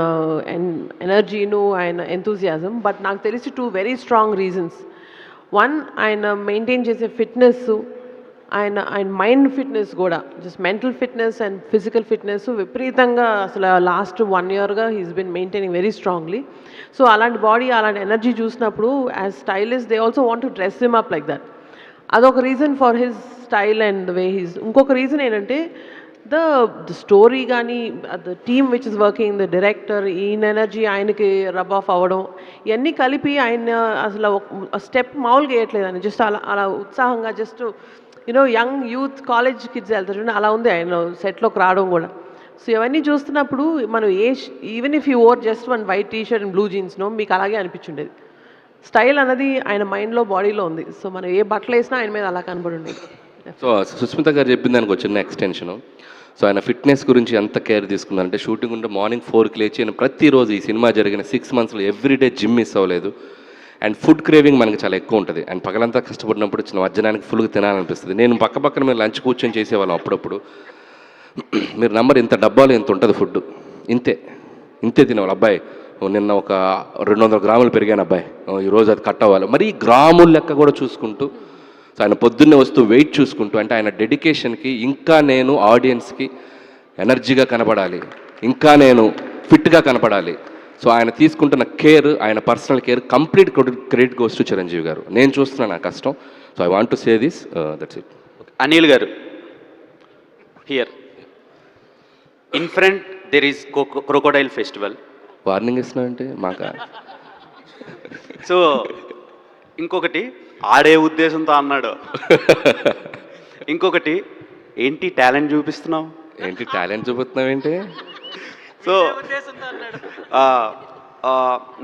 ఎనర్జీను, ఆయన ఎంతూజియాజం. బట్ నాకు తెలిసి 2 వెరీ స్ట్రాంగ్ రీజన్స్. వన్, ఆయన మెయింటైన్ చేసే ఫిట్నెస్, ఆయన మైండ్ ఫిట్నెస్ కూడా, just mental fitness and physical fitness విపరీతంగా అసలు లాస్ట్ 1 yearగా he's been maintaining very strongly. So అలాంటి బాడీ, అలాంటి ఎనర్జీ చూసినప్పుడు as stylist they also want to dress him up like that. అదొక reason for his style and the way he's. ఇంకొక reason ఏంటంటే the story కానీ, the team which is working, the director, ఈయన energy ఆయనకి rub of అవ్వడం, ఇవన్నీ కలిపి ఆయన అసలు స్టెప్ మామూలుగా వేయట్లేదు. ఆయన జస్ట్ అలా ఉత్సాహంగా, just young youth college kids వెళ్తారు, అలా ఉంది ఆయన సెట్లోకి రావడం కూడా. సో ఇవన్నీ చూస్తున్నప్పుడు మనం even if you wore just 1 white T-shirt and blue జీన్స్నో మీకు అలాగే అనిపించుండేది. స్టైల్ అనేది ఆయన మైండ్లో, బాడీలో ఉంది. సో మనం ఏ బట్టలు వేసినా ఆయన మీద అలా కనబడి ఉండేది. సో సుస్మిత గారు చెప్పిన దానికి ఒక చిన్న ఎక్స్టెన్షను. సో ఆయన ఫిట్నెస్ గురించి ఎంత కేర్ తీసుకున్నారంటే, షూటింగ్ ఉంటే మార్నింగ్ 4కి లేచి ఆయన ప్రతిరోజు ఈ సినిమా జరిగిన 6 monthsలో ఎవ్రీడే జిమ్ మిస్ అవ్వలేదు. అండ్ ఫుడ్ క్రేవింగ్ మనకి చాలా ఎక్కువ ఉంటుంది. అండ్ పగలంతా కష్టపడినప్పుడు చిన్న మధ్యాహ్నానికి ఫుల్గా తినాలనిపిస్తుంది. నేను పక్కన మీరు లంచ్ కూర్చొని చేసేవాళ్ళం అప్పుడప్పుడు. మీరు నంబర్ ఇంత డబ్బాలు ఎంత ఉంటుంది ఫుడ్, ఇంతే తినేవాళ్ళు. అబ్బాయి నిన్న ఒక 200 గ్రాములు పెరిగాను అబ్బాయి, ఈరోజు అది కట్ అవ్వాలి. మరి గ్రాముల లెక్క కూడా చూసుకుంటూ, సో ఆయన పొద్దున్నే వస్తూ వెయిట్ చూసుకుంటూ, అంటే ఆయన డెడికేషన్కి ఇంకా నేను ఆడియన్స్కి ఎనర్జీగా కనపడాలి, ఇంకా నేను ఫిట్గా కనపడాలి. సో ఆయన తీసుకుంటున్న కేర్, ఆయన personal care complete credit goes to Chiranjeevi garu. నేను చూస్తున్నాను నా కష్టం. So I want to say this, that's it. Anil garu, here in front there is crocodile festival. Warning ఇస్తున్నా అంటే మాకా? సో ఇంకొకటి ఆడే ఉద్దేశంతో అన్నాడు. ఇంకొకటి ఏంటి టాలెంట్ చూపిస్తున్నావు? ఏంటి టాలెంట్ చూపిస్తున్నావు ఏంటి? సో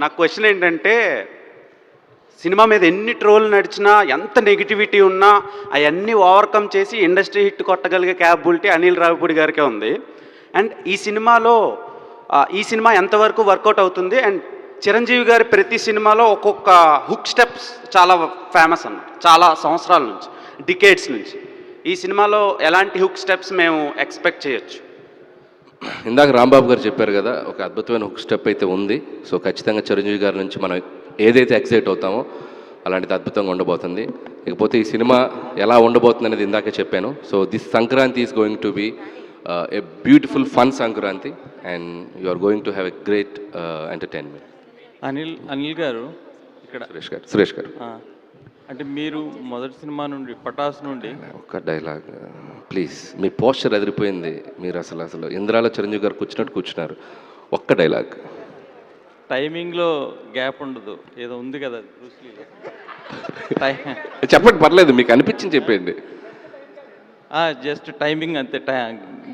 నా క్వశ్చన్ ఏంటంటే, సినిమా మీద ఎన్ని ట్రోల్ నడిచినా, ఎంత నెగిటివిటీ ఉన్నా అవన్నీ ఓవర్కమ్ చేసి ఇండస్ట్రీ హిట్ కొట్టగలిగే క్యాపబిలిటీ అనిల్ రావిపూడి గారికే ఉంది. అండ్ ఈ సినిమా ఎంతవరకు వర్కౌట్ అవుతుంది? అండ్ చిరంజీవి గారి ప్రతి సినిమాలో ఒక్కొక్క హుక్ స్టెప్స్ చాలా ఫేమస్ అన్నమాట, చాలా సంవత్సరాల నుంచి, డికేడ్స్ నుంచి. ఈ సినిమాలో ఎలాంటి హుక్ స్టెప్స్ మేము ఎక్స్పెక్ట్ చేయొచ్చు? ఇందాక రాంబాబు గారు చెప్పారు కదా, ఒక అద్భుతమైన హుక్ స్టెప్ అయితే ఉంది. సో ఖచ్చితంగా చిరంజీవి గారి నుంచి మనం ఏదైతే ఎక్సైట్ అవుతామో అలాంటిది అద్భుతంగా ఉండబోతుంది. ఇకపోతే ఈ సినిమా ఎలా ఉండబోతుంది అనేది ఇందాకే చెప్పాను. So this Sankranti is going to be a beautiful fun Sankranti and you are going to have a great entertainment. Anil garu ఇక్కడ సురేష్ గారు అంటే మీరు మొదటి సినిమా నుండి పటాస్ నుండి ఒక డైలాగ్ ప్లీజ్. మీ పోస్చర్ అదిరిపోయింది. మీరు అసలు ఇంద్రాలో చిరంజీవి గారు కూర్చున్నట్టు కూర్చున్నారు. ఒక్క డైలాగ్. టైమింగ్లో గ్యాప్ ఉండదు, ఏదో ఉంది కదా బ్రూస్లీలో. చెప్పండి, పర్లేదు, మీకు అనిపించింది చెప్పండి. జస్ట్ టైమింగ్ అంతే,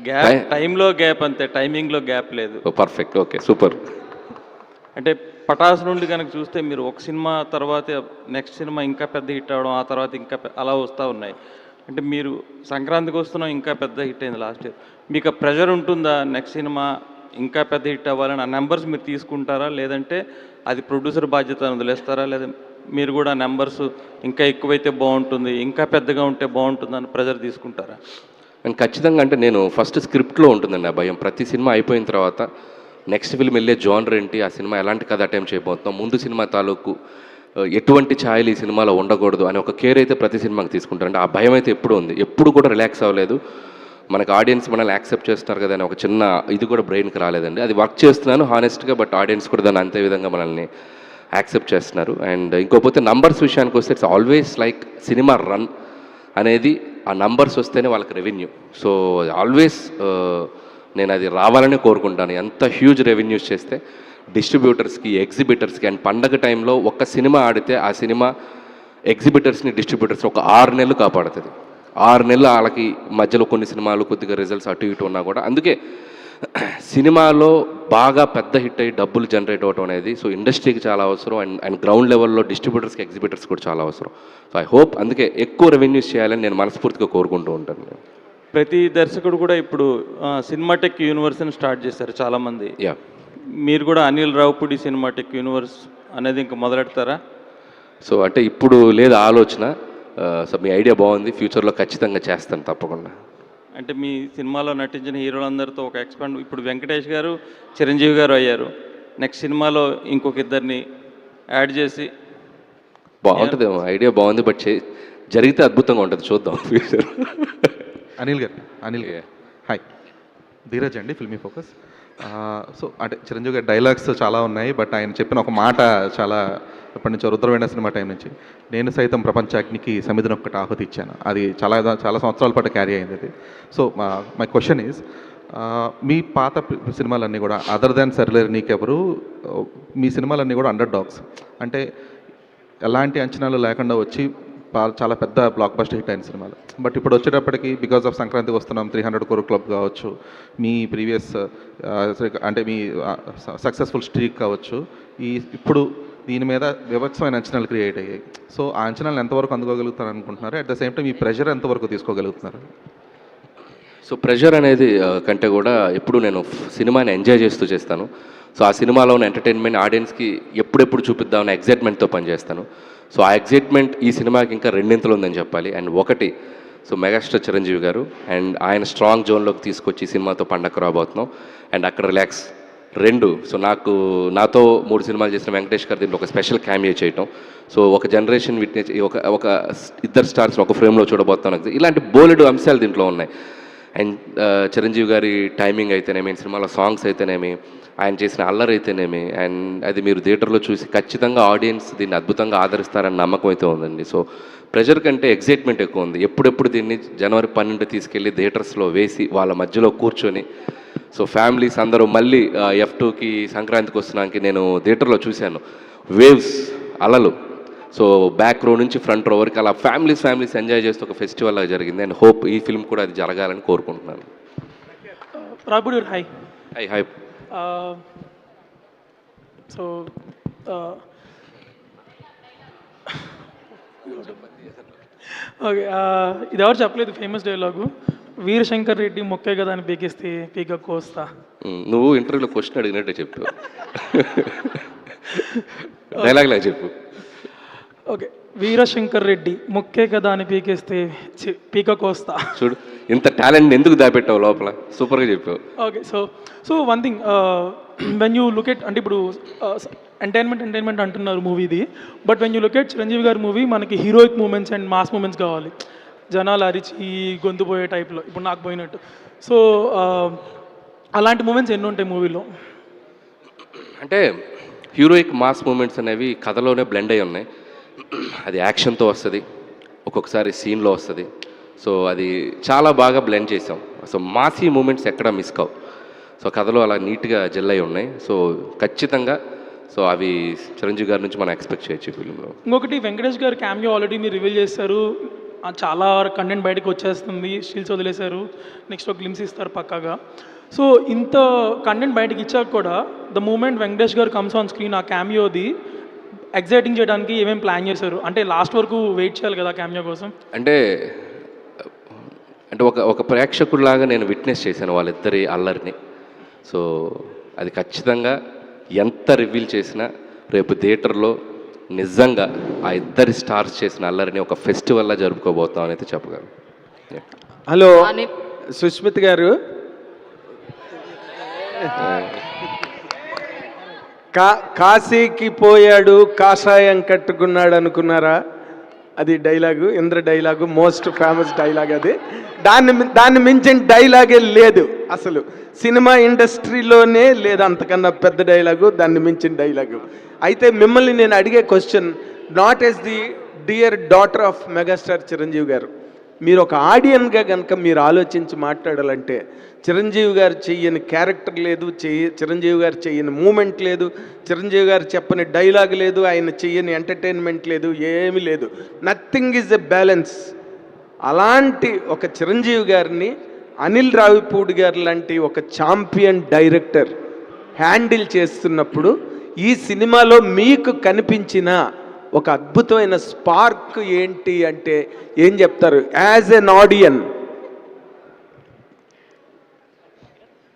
గ్యాప్ టైంలో గ్యాప్ అంతే, టైమింగ్లో గ్యాప్ లేదు. Perfect, okay, super. అంటే పటాస్ నుండి కనుక చూస్తే మీరు ఒక సినిమా తర్వాత నెక్స్ట్ సినిమా ఇంకా పెద్ద హిట్ అవ్వడం, ఆ తర్వాత ఇంకా అలా వస్తూ ఉన్నాయి. అంటే మీరు సంక్రాంతికి వస్తున్నాం, ఇంకా పెద్ద హిట్ అయింది లాస్ట్ ఇయర్. మీకు ప్రెషర్ ఉంటుందా నెక్స్ట్ సినిమా ఇంకా పెద్ద హిట్ అవ్వాలని? ఆ నెంబర్స్ మీరు తీసుకుంటారా, లేదంటే అది ప్రొడ్యూసర్ బాధ్యత వదిలేస్తారా, లేదా మీరు కూడా నెంబర్స్ ఇంకా ఎక్కువైతే బాగుంటుంది, ఇంకా పెద్దగా ఉంటే బాగుంటుంది అని ప్రెషర్ తీసుకుంటారా? అండ్ ఖచ్చితంగా అంటే నేను ఫస్ట్ స్క్రిప్ట్లో ఉంటుందండి ఆ భయం. ప్రతి సినిమా అయిపోయిన తర్వాత నెక్స్ట్ ఫిల్మ్ వెళ్ళే జానర్ ఏంటి, ఆ సినిమా ఎలాంటి కథ అటెంప్ట్ చేయబోతున్నాం, ముందు సినిమా తాలూకు ఎటువంటి ఛాయలు ఈ సినిమాలో ఉండకూడదు అని ఒక కేర్ అయితే ప్రతి సినిమాకి తీసుకుంటారు. అంటే ఆ భయం అయితే ఎప్పుడు ఉంది, ఎప్పుడు కూడా రిలాక్స్ అవ్వలేదు. మనకు ఆడియన్స్ మనల్ని యాక్సెప్ట్ చేస్తున్నారు కదా అని ఒక చిన్న ఇది కూడా బ్రెయిన్కి రాలేదండి. అది వర్క్ చేస్తున్నాను హానెస్ట్గా, బట్ ఆడియన్స్ కూడా దాన్ని అంతే విధంగా మనల్ని యాక్సెప్ట్ చేస్తున్నారు. అండ్ ఇంకోపోతే నంబర్స్ విషయానికి వస్తే it's always like cinema run అనేది ఆ నంబర్స్ వస్తేనే వాళ్ళకి రెవెన్యూ. సో ఆల్వేస్ నేను అది రావాలని కోరుకుంటాను. ఎంత హ్యూజ్ రెవెన్యూస్ చేస్తే డిస్ట్రిబ్యూటర్స్కి, ఎగ్జిబిటర్స్కి, అండ్ పండగ టైంలో ఒక్క సినిమా ఆడితే ఆ సినిమా ఎగ్జిబిటర్స్ని, డిస్ట్రిబ్యూటర్స్ని ఒక 6 నెలలు కాపాడుతుంది. 6 నెలలు వాళ్ళకి మధ్యలో కొన్ని సినిమాలు కొద్దిగా రిజల్ట్స్ అటు ఇటు ఉన్నా కూడా. అందుకే సినిమాలో బాగా పెద్ద హిట్ అయ్యి డబ్బులు జనరేట్ అవ్వడం అనేది సో ఇండస్ట్రీకి చాలా అవసరం. అండ్ గ్రౌండ్ లెవెల్లో డిస్ట్రిబ్యూటర్స్కి, ఎగ్జిబిటర్స్ కూడా చాలా అవసరం. సో ఐ హోప్ అందుకే ఎక్కువ రెవెన్యూస్ చేయాలని నేను మనస్ఫూర్తిగా కోరుకుంటూ ఉంటాను. ప్రతి దర్శకుడు కూడా ఇప్పుడు సినిమాటెక్ యూనివర్స్ని స్టార్ట్ చేశారు చాలామంది. మీరు కూడా అనిల్ రావుపూడి సినిమాటెక్ యూనివర్స్ అనేది ఇంకా మొదలెడతారా? సో అంటే ఇప్పుడు లేదు ఆలోచన. సో మీ ఐడియా బాగుంది, ఫ్యూచర్లో ఖచ్చితంగా చేస్తాను తప్పకుండా. అంటే మీ సినిమాలో నటించిన హీరోలందరితో ఒక ఎక్స్పాండ్, ఇప్పుడు వెంకటేష్ గారు, చిరంజీవి గారు అయ్యారు, నెక్స్ట్ సినిమాలో ఇంకొక ఇద్దరిని యాడ్ చేసి బాగుంటుంది. ఐడియా బాగుంది, బట్ జరిగితే అద్భుతంగా ఉంటుంది, చూద్దాం ఫ్యూచర్. అనిల్ గారు, హాయ్, ధీరజ్ అండి, ఫిల్మీ ఫోకస్. సో అంటే చిరంజీవి గారి డైలాగ్స్ చాలా ఉన్నాయి, బట్ ఆయన చెప్పిన ఒక మాట చాలా ఎప్పటి నుంచో రుద్రవేణ సినిమా టైం నుంచి, నేను సైతం ప్రపంచాగ్నికి సమిధిని ఒక్కటి ఆహుతి ఇచ్చాను, అది చాలా సంవత్సరాల పాటు క్యారీ అయింది అది. సో మై క్వశ్చన్ ఈజ్, మీ పాత సినిమాలన్నీ కూడా అదర్ దాన్ సర్లేరు నీకెవరు, మీ సినిమాలన్నీ కూడా అండర్ డాగ్స్, అంటే ఎలాంటి అంచనాలు లేకుండా వచ్చి చాలా పెద్ద బ్లాక్ బస్టర్ హిట్ అయిన సినిమాలు. బట్ ఇప్పుడు వచ్చేటప్పటికి బికాస్ ఆఫ్ సంక్రాంతికి వస్తున్నాం, 300 crore క్లబ్ కావచ్చు, మీ ప్రీవియస్ అంటే మీ సక్సెస్ఫుల్ స్ట్రీక్ కావచ్చు, ఇప్పుడు దీని మీద వివత్సమైన అంచనాలు క్రియేట్ అయ్యాయి. సో ఆ అంచనాలు ఎంతవరకు అందుకోగలుగుతారు అనుకుంటున్నారు? అట్ ద సేమ్ టైం ఈ ప్రెషర్ ఎంతవరకు తీసుకోగలుగుతున్నారు? సో ప్రెషర్ అనేది కంటే కూడా ఎప్పుడు నేను సినిమాని ఎంజాయ్ చేస్తూ చేస్తాను. సో ఆ సినిమాలో ఉన్న ఎంటర్టైన్మెంట్ ఆడియన్స్కి ఎప్పుడెప్పుడు చూపిద్దామని ఎగ్జైట్మెంట్తో పనిచేస్తాను. సో ఆ ఎగ్జైట్మెంట్ ఈ సినిమాకి ఇంకా రెండింతలు ఉందని చెప్పాలి. అండ్ ఒకటి, సో మెగాస్టార్ చిరంజీవి గారు అండ్ ఆయన స్ట్రాంగ్ జోన్లోకి తీసుకొచ్చి ఈ సినిమాతో పండగ రాబోతున్నాం. అండ్ అక్కడ రిలాక్స్. 2, సో నాతో 3 సినిమాలు చేసిన వెంకటేష్ గారు దీంట్లో ఒక స్పెషల్ క్యామియో చేయటం. సో ఒక జనరేషన్ విట్నెస్, ఒక ఇద్దరు స్టార్స్ని ఒక ఫ్రేమ్లో చూడబోతున్నాం. ఇలాంటి బోలెడు అంశాలు దీంట్లో ఉన్నాయి. అండ్ చిరంజీవి గారి టైమింగ్ అయితేనేమి, సినిమాలో సాంగ్స్ అయితేనేమి, ఆయన చేసిన అల్లరి అయితేనేమి, అండ్ అది మీరు థియేటర్లో చూసి ఖచ్చితంగా ఆడియన్స్ దీన్ని అద్భుతంగా ఆదరిస్తారని నమ్మకం అయితే ఉందండి. సో ప్రెషర్ కంటే ఎగ్జైట్మెంట్ ఎక్కువ ఉంది. ఎప్పుడెప్పుడు దీన్ని జనవరి 12 తీసుకెళ్ళి థియేటర్స్లో వేసి వాళ్ళ మధ్యలో కూర్చొని, సో ఫ్యామిలీస్ అందరూ మళ్ళీ F2కి సంక్రాంతికి వస్తున్నానికి నేను థియేటర్లో చూశాను, వేవ్స్, అలలు. సో బ్యాక్ రో నుంచి ఫ్రంట్ రో వరకు అలా ఫ్యామిలీస్ ఎంజాయ్ చేస్తూ ఒక ఫెస్టివల్ లాగా జరిగింది. అండ్ హోప్ ఈ ఫిల్మ్ కూడా అది జరగాలని కోరుకుంటున్నాను. Ravipudi hi. Hi. So okay, ఇది ఎవరు చెప్పలేదు ఫేమస్ డైలాగు, వీరశంకర్ రెడ్డి మొక్కే కదా అని పీకిస్తే పీక కోస్తా. నువ్వు ఇంటర్వ్యూలో క్వశ్చన్ అడిగినట్టే చెప్పు, డైలాగ్ లాగా చెప్పు. ఓకే, వీరశంకర్ రెడ్డి మొక్కే కదా అని పీకేస్తే పీక కోస్తా. చూడు ఇంత టాలెంట్ ఎందుకు దాపెట్టావు లోపల, సూపర్గా చెప్పావు. Okay, so one thing when you look at, అంటే ఇప్పుడు ఎంటర్టైన్మెంట్ అంటున్నారు మూవీది, but when you look at Chiranjeevi గారి మూవీ మనకి heroic moments and mass moments కావాలి, జనాలు అరిచి గొంతు పోయే టైప్లో, ఇప్పుడు నాకు పోయినట్టు. సో అలాంటి మూమెంట్స్ ఎన్ని ఉంటాయి మూవీలో? అంటే హీరోయిక్ మాస్ మూమెంట్స్ అనేవి కథలోనే బ్లెండ్ అయి ఉన్నాయి. అది యాక్షన్తో వస్తుంది, ఒక్కొక్కసారి సీన్లో వస్తుంది. సో అది చాలా బాగా బ్లెండ్ చేసాం. సో మాసీ మూమెంట్స్ ఎక్కడా మిస్ కావు. సో కథలో అలా నీట్గా జెల్ అయి ఉన్నాయి. సో ఖచ్చితంగా సో అవి చిరంజీవి గారి నుంచి మనం ఎక్స్పెక్ట్ చేయొచ్చు ఫిల్మ్లో. ఇంకొకటి, వెంకటేష్ గారు క్యామియో ఆల్రెడీ మీరు రివీల్ చేశారు, చాలా కంటెంట్ బయటకు వచ్చేస్తుంది, స్టిల్స్ వదిలేశారు, నెక్స్ట్ ఒక గ్లిమ్స్ ఇస్తారు పక్కాగా. సో ఇంత కంటెంట్ బయటకు ఇచ్చాక కూడా ద మూమెంట్ వెంకటేష్ గారు కమ్స్ ఆన్ స్క్రీన్, ఆ క్యామియోది ఎగ్జైటింగ్ చేయడానికి ఏమేమి ప్లాన్ చేశారు? అంటే లాస్ట్ వరకు వెయిట్ చేయాలి కదా క్యామియో కోసం. అంటే ఒక ప్రేక్షకుడిలాగా నేను విట్నెస్ చేశాను వాళ్ళిద్దరి అల్లరిని. సో అది ఖచ్చితంగా ఎంత రివీల్ చేసినా రేపు థియేటర్లో నిజంగా ఆ ఇద్దరి స్టార్స్ చేసిన అల్లరిని ఒక ఫెస్టివల్లా జరుపుకోబోతాం అని అయితే చెప్పగలను. హలో సుష్మిత్ గారు, కాశీకి పోయాడు కాషాయం కట్టుకున్నాడు అనుకున్నారా? అది dialogue, Indra dialogue, most famous dialogue అది. దాన్ని మించిన డైలాగే లేదు అసలు సినిమా ఇండస్ట్రీలోనే లేదు, అంతకన్నా పెద్ద డైలాగు, దాన్ని మించిన డైలాగు. అయితే మిమ్మల్ని నేను అడిగే question, not as the dear daughter of megastar Chiranjeevi గారు, మీరు ఒక ఆడియన్గా కనుక మీరు ఆలోచించి మాట్లాడాలంటే, చిరంజీవి గారు చెయ్యని క్యారెక్టర్ లేదు, చిరంజీవి గారు చెయ్యని మూమెంట్ లేదు, చిరంజీవి గారు చెప్పని డైలాగ్ లేదు, ఆయన చెయ్యని ఎంటర్టైన్మెంట్ లేదు, ఏమీ లేదు, నథింగ్ ఈజ్ ఎ బ్యాలెన్స్. అలాంటి ఒక చిరంజీవి గారిని అనిల్ రావిపూడి గారు లాంటి ఒక ఛాంపియన్ డైరెక్టర్ హ్యాండిల్ చేస్తున్నప్పుడు ఈ సినిమాలో మీకు కనిపించిన ఒక అద్భుతమైన స్పార్క్ ఏంటి అంటే ఏం చెప్తారు as N audience?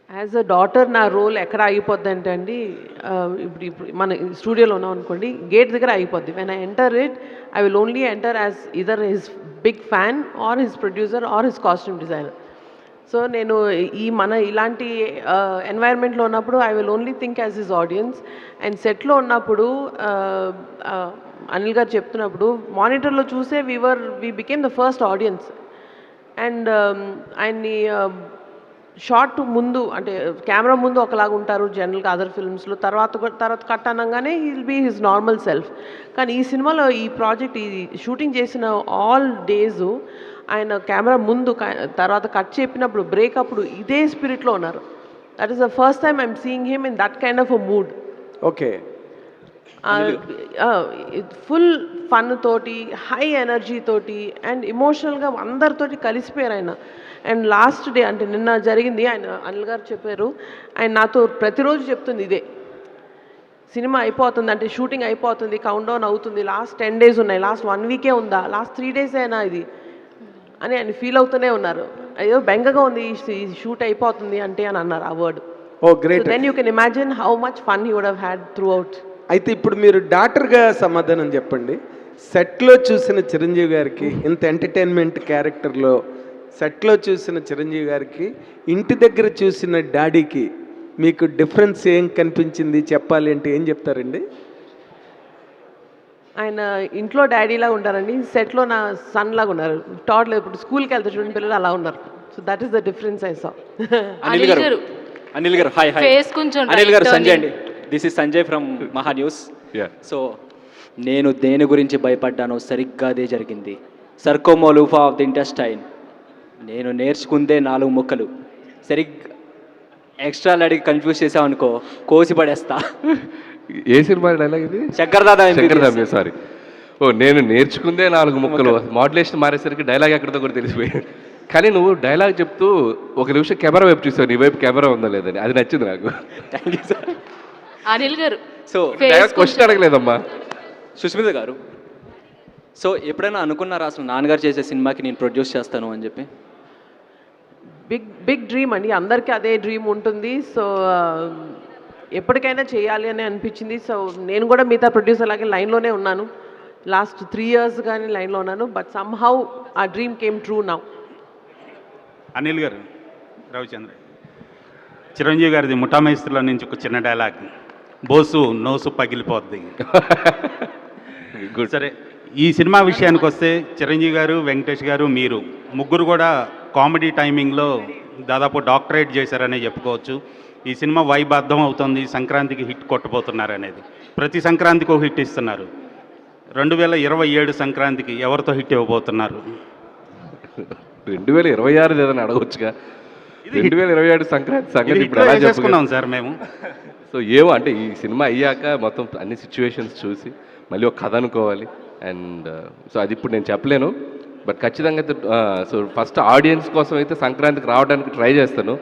As a daughter నా రోల్ ఎక్కడ ఆగిపోద్ది అంటే అండి, ఇప్పుడు మన స్టూడియోలో ఉన్నాం అనుకోండి, గేట్ దగ్గర ఆగిపోద్ది. When I enter it, I will only enter as either his big fan or his producer or his costume designer. So నేను ఇలాంటి ఎన్వైర్న్మెంట్లో ఉన్నప్పుడు I will only think as his audience. And సెట్లో ఉన్నప్పుడు అనిల్ గారు చెప్తున్నప్పుడు మానిటర్లో చూసే we became the first audience. And ఆయన్ని షార్ట్ ముందు అంటే కెమెరా ముందు ఒకలాగా ఉంటారు జనరల్గా అదర్ ఫిల్మ్స్లో, తర్వాత కట్ అనగానే he will be his normal self. కానీ ఈ సినిమాలో ఈ ప్రాజెక్ట్ ఈ షూటింగ్ చేసిన ఆల్ డేస్ ఆయన కెమెరా ముందు తర్వాత కట్ చెప్పినప్పుడు బ్రేక్ అప్పుడు ఇదే స్పిరిట్లో ఉన్నారు. That is the first time I'm seeing him in that kind of a mood. Okay, full fun తోటి, హై ఎనర్జీ తోటి అండ్ ఎమోషనల్గా అందరితోటి కలిసిపోయారు ఆయన. అండ్ లాస్ట్ డే అంటే నిన్న జరిగింది, ఆయన అనిల్ గారు చెప్పారు, ఆయన నాతో ప్రతిరోజు చెప్తుంది ఇదే, సినిమా అయిపోతుంది అంటే షూటింగ్ అయిపోతుంది, కౌంట్ డౌన్ అవుతుంది, లాస్ట్ 10 days ఉన్నాయి, లాస్ట్ 1 week ఉందా, లాస్ట్ 3 days అయినా ఇది అని ఆయన ఫీల్ అవుతూనే ఉన్నారు. అయ్యో బెంగగా ఉంది ఈ షూట్ అయిపోతుంది అంటే అని అన్నారు ఆ word. Oh great. Then you can imagine how much fun he would have had throughout. అయితే ఇప్పుడు మీరు డాక్టర్గా సమాధానం చెప్పండి. సెట్లో చూసిన చిరంజీవి గారికి, ఇంత ఎంటర్టైన్మెంట్ క్యారెక్టర్లో సెట్లో చూసిన చిరంజీవి గారికి, ఇంటి దగ్గర చూసిన డాడీకి మీకు డిఫరెన్స్ ఏం కనిపించింది చెప్పాలి అంటే ఏం చెప్తారండి? ఆయన ఇంట్లో డాడీలాగా ఉంటారండి, సెట్లో నా సన్ లాగా ఉన్నారు. టాడ్లో ఇప్పుడు స్కూల్కి వెళ్తే చూడండి పిల్లలు అలా ఉన్నారు. So that is the difference I saw. Anil గారు హాయ్ అనిల్ గారు, సంజయ్ అండి, దిస్ ఇస్ సంజయ్ ఫ్రమ్ మహా న్యూస్. సో నేను దేని గురించి భయపడ్డానో సరిగ్గా అదే జరిగింది. సర్కోమోలూఫా ఆఫ్ ది ఇంటెస్టైన్, నేను నేర్చుకుందే 4 ముక్కలు, సరిగ్గా ఎక్స్ట్రాలు అడిగి కన్ఫ్యూజ్ చేసామనుకో కోసి పడేస్తా. ఏ సినిమా డైలాగ్ ఇది? శంకర్దాదా. సారీ, నేను నేర్చుకుందే 4 ముక్కలు. మాడ్యులేషన్ మారేసరికి డైలాగ్ ఎక్కడితో కూడా తెలిసిపోయింది. కానీ నువ్వు డైలాగ్ చెప్తూ ఒక నిమిషం కెమెరా వైపు చూసావు, నీ వైపు కెమెరా ఉందా లేదని, అది నచ్చింది నాకు. Thank you sir. అనిల్ గారు, సో క్వశ్చన్ అడగలేదమ్మా. సుష్మిత గారు, సో ఎప్పుడైనా అనుకున్నారా అసలు నాన్నగారు చేసే సినిమాకి నేను ప్రొడ్యూస్ చేస్తాను అని చెప్పి? బిగ్ డ్రీమ్ అండి, అందరికీ అదే డ్రీమ్ ఉంటుంది. సో ఎప్పటికైనా చేయాలి అని అనిపించింది. సో నేను కూడా మిగతా ప్రొడ్యూసర్ లాగే లైన్లోనే ఉన్నాను. లాస్ట్ 3 years కానీ లైన్లో ఉన్నాను. బట్ సమ్హౌ ఆ dream came true now. Anil గారు, రవిచంద్ర, చిరంజీవి గారిది ముఠామేస్త్రిలో నుంచి ఒక చిన్న డైలాగ్, బోసు నోసు పగిలిపోద్ది. సరే, ఈ సినిమా విషయానికి వస్తే చిరంజీవి గారు, వెంకటేష్ గారు, మీరు ముగ్గురు కూడా కామెడీ టైమింగ్లో దాదాపు డాక్టరేట్ చేశారనే చెప్పుకోవచ్చు. ఈ సినిమా వైబ్ అర్థం అవుతుంది, సంక్రాంతికి హిట్ కొట్టబోతున్నారు అనేది. ప్రతి సంక్రాంతికి ఒక హిట్ ఇస్తున్నారు. 2027 సంక్రాంతికి ఎవరితో హిట్ ఇవ్వబోతున్నారు? 2026 ఏదైనా అడగొచ్చుగా. 2027 సంక్రాంతి సంగతి ఇప్పుడు ఎలా చేసుకున్నాం సార్ మేము. సో ఏమో అంటే ఈ సినిమా అయ్యాక మొత్తం అన్ని సిచ్యువేషన్స్ చూసి మళ్ళీ ఒక కథ అనుకోవాలి. అండ్ సో అది ఇప్పుడు నేను చెప్పలేను. బట్ ఖచ్చితంగా అయితే సో ఫస్ట్ ఆడియన్స్ కోసం అయితే సంక్రాంతికి రావడానికి ట్రై చేస్తాను.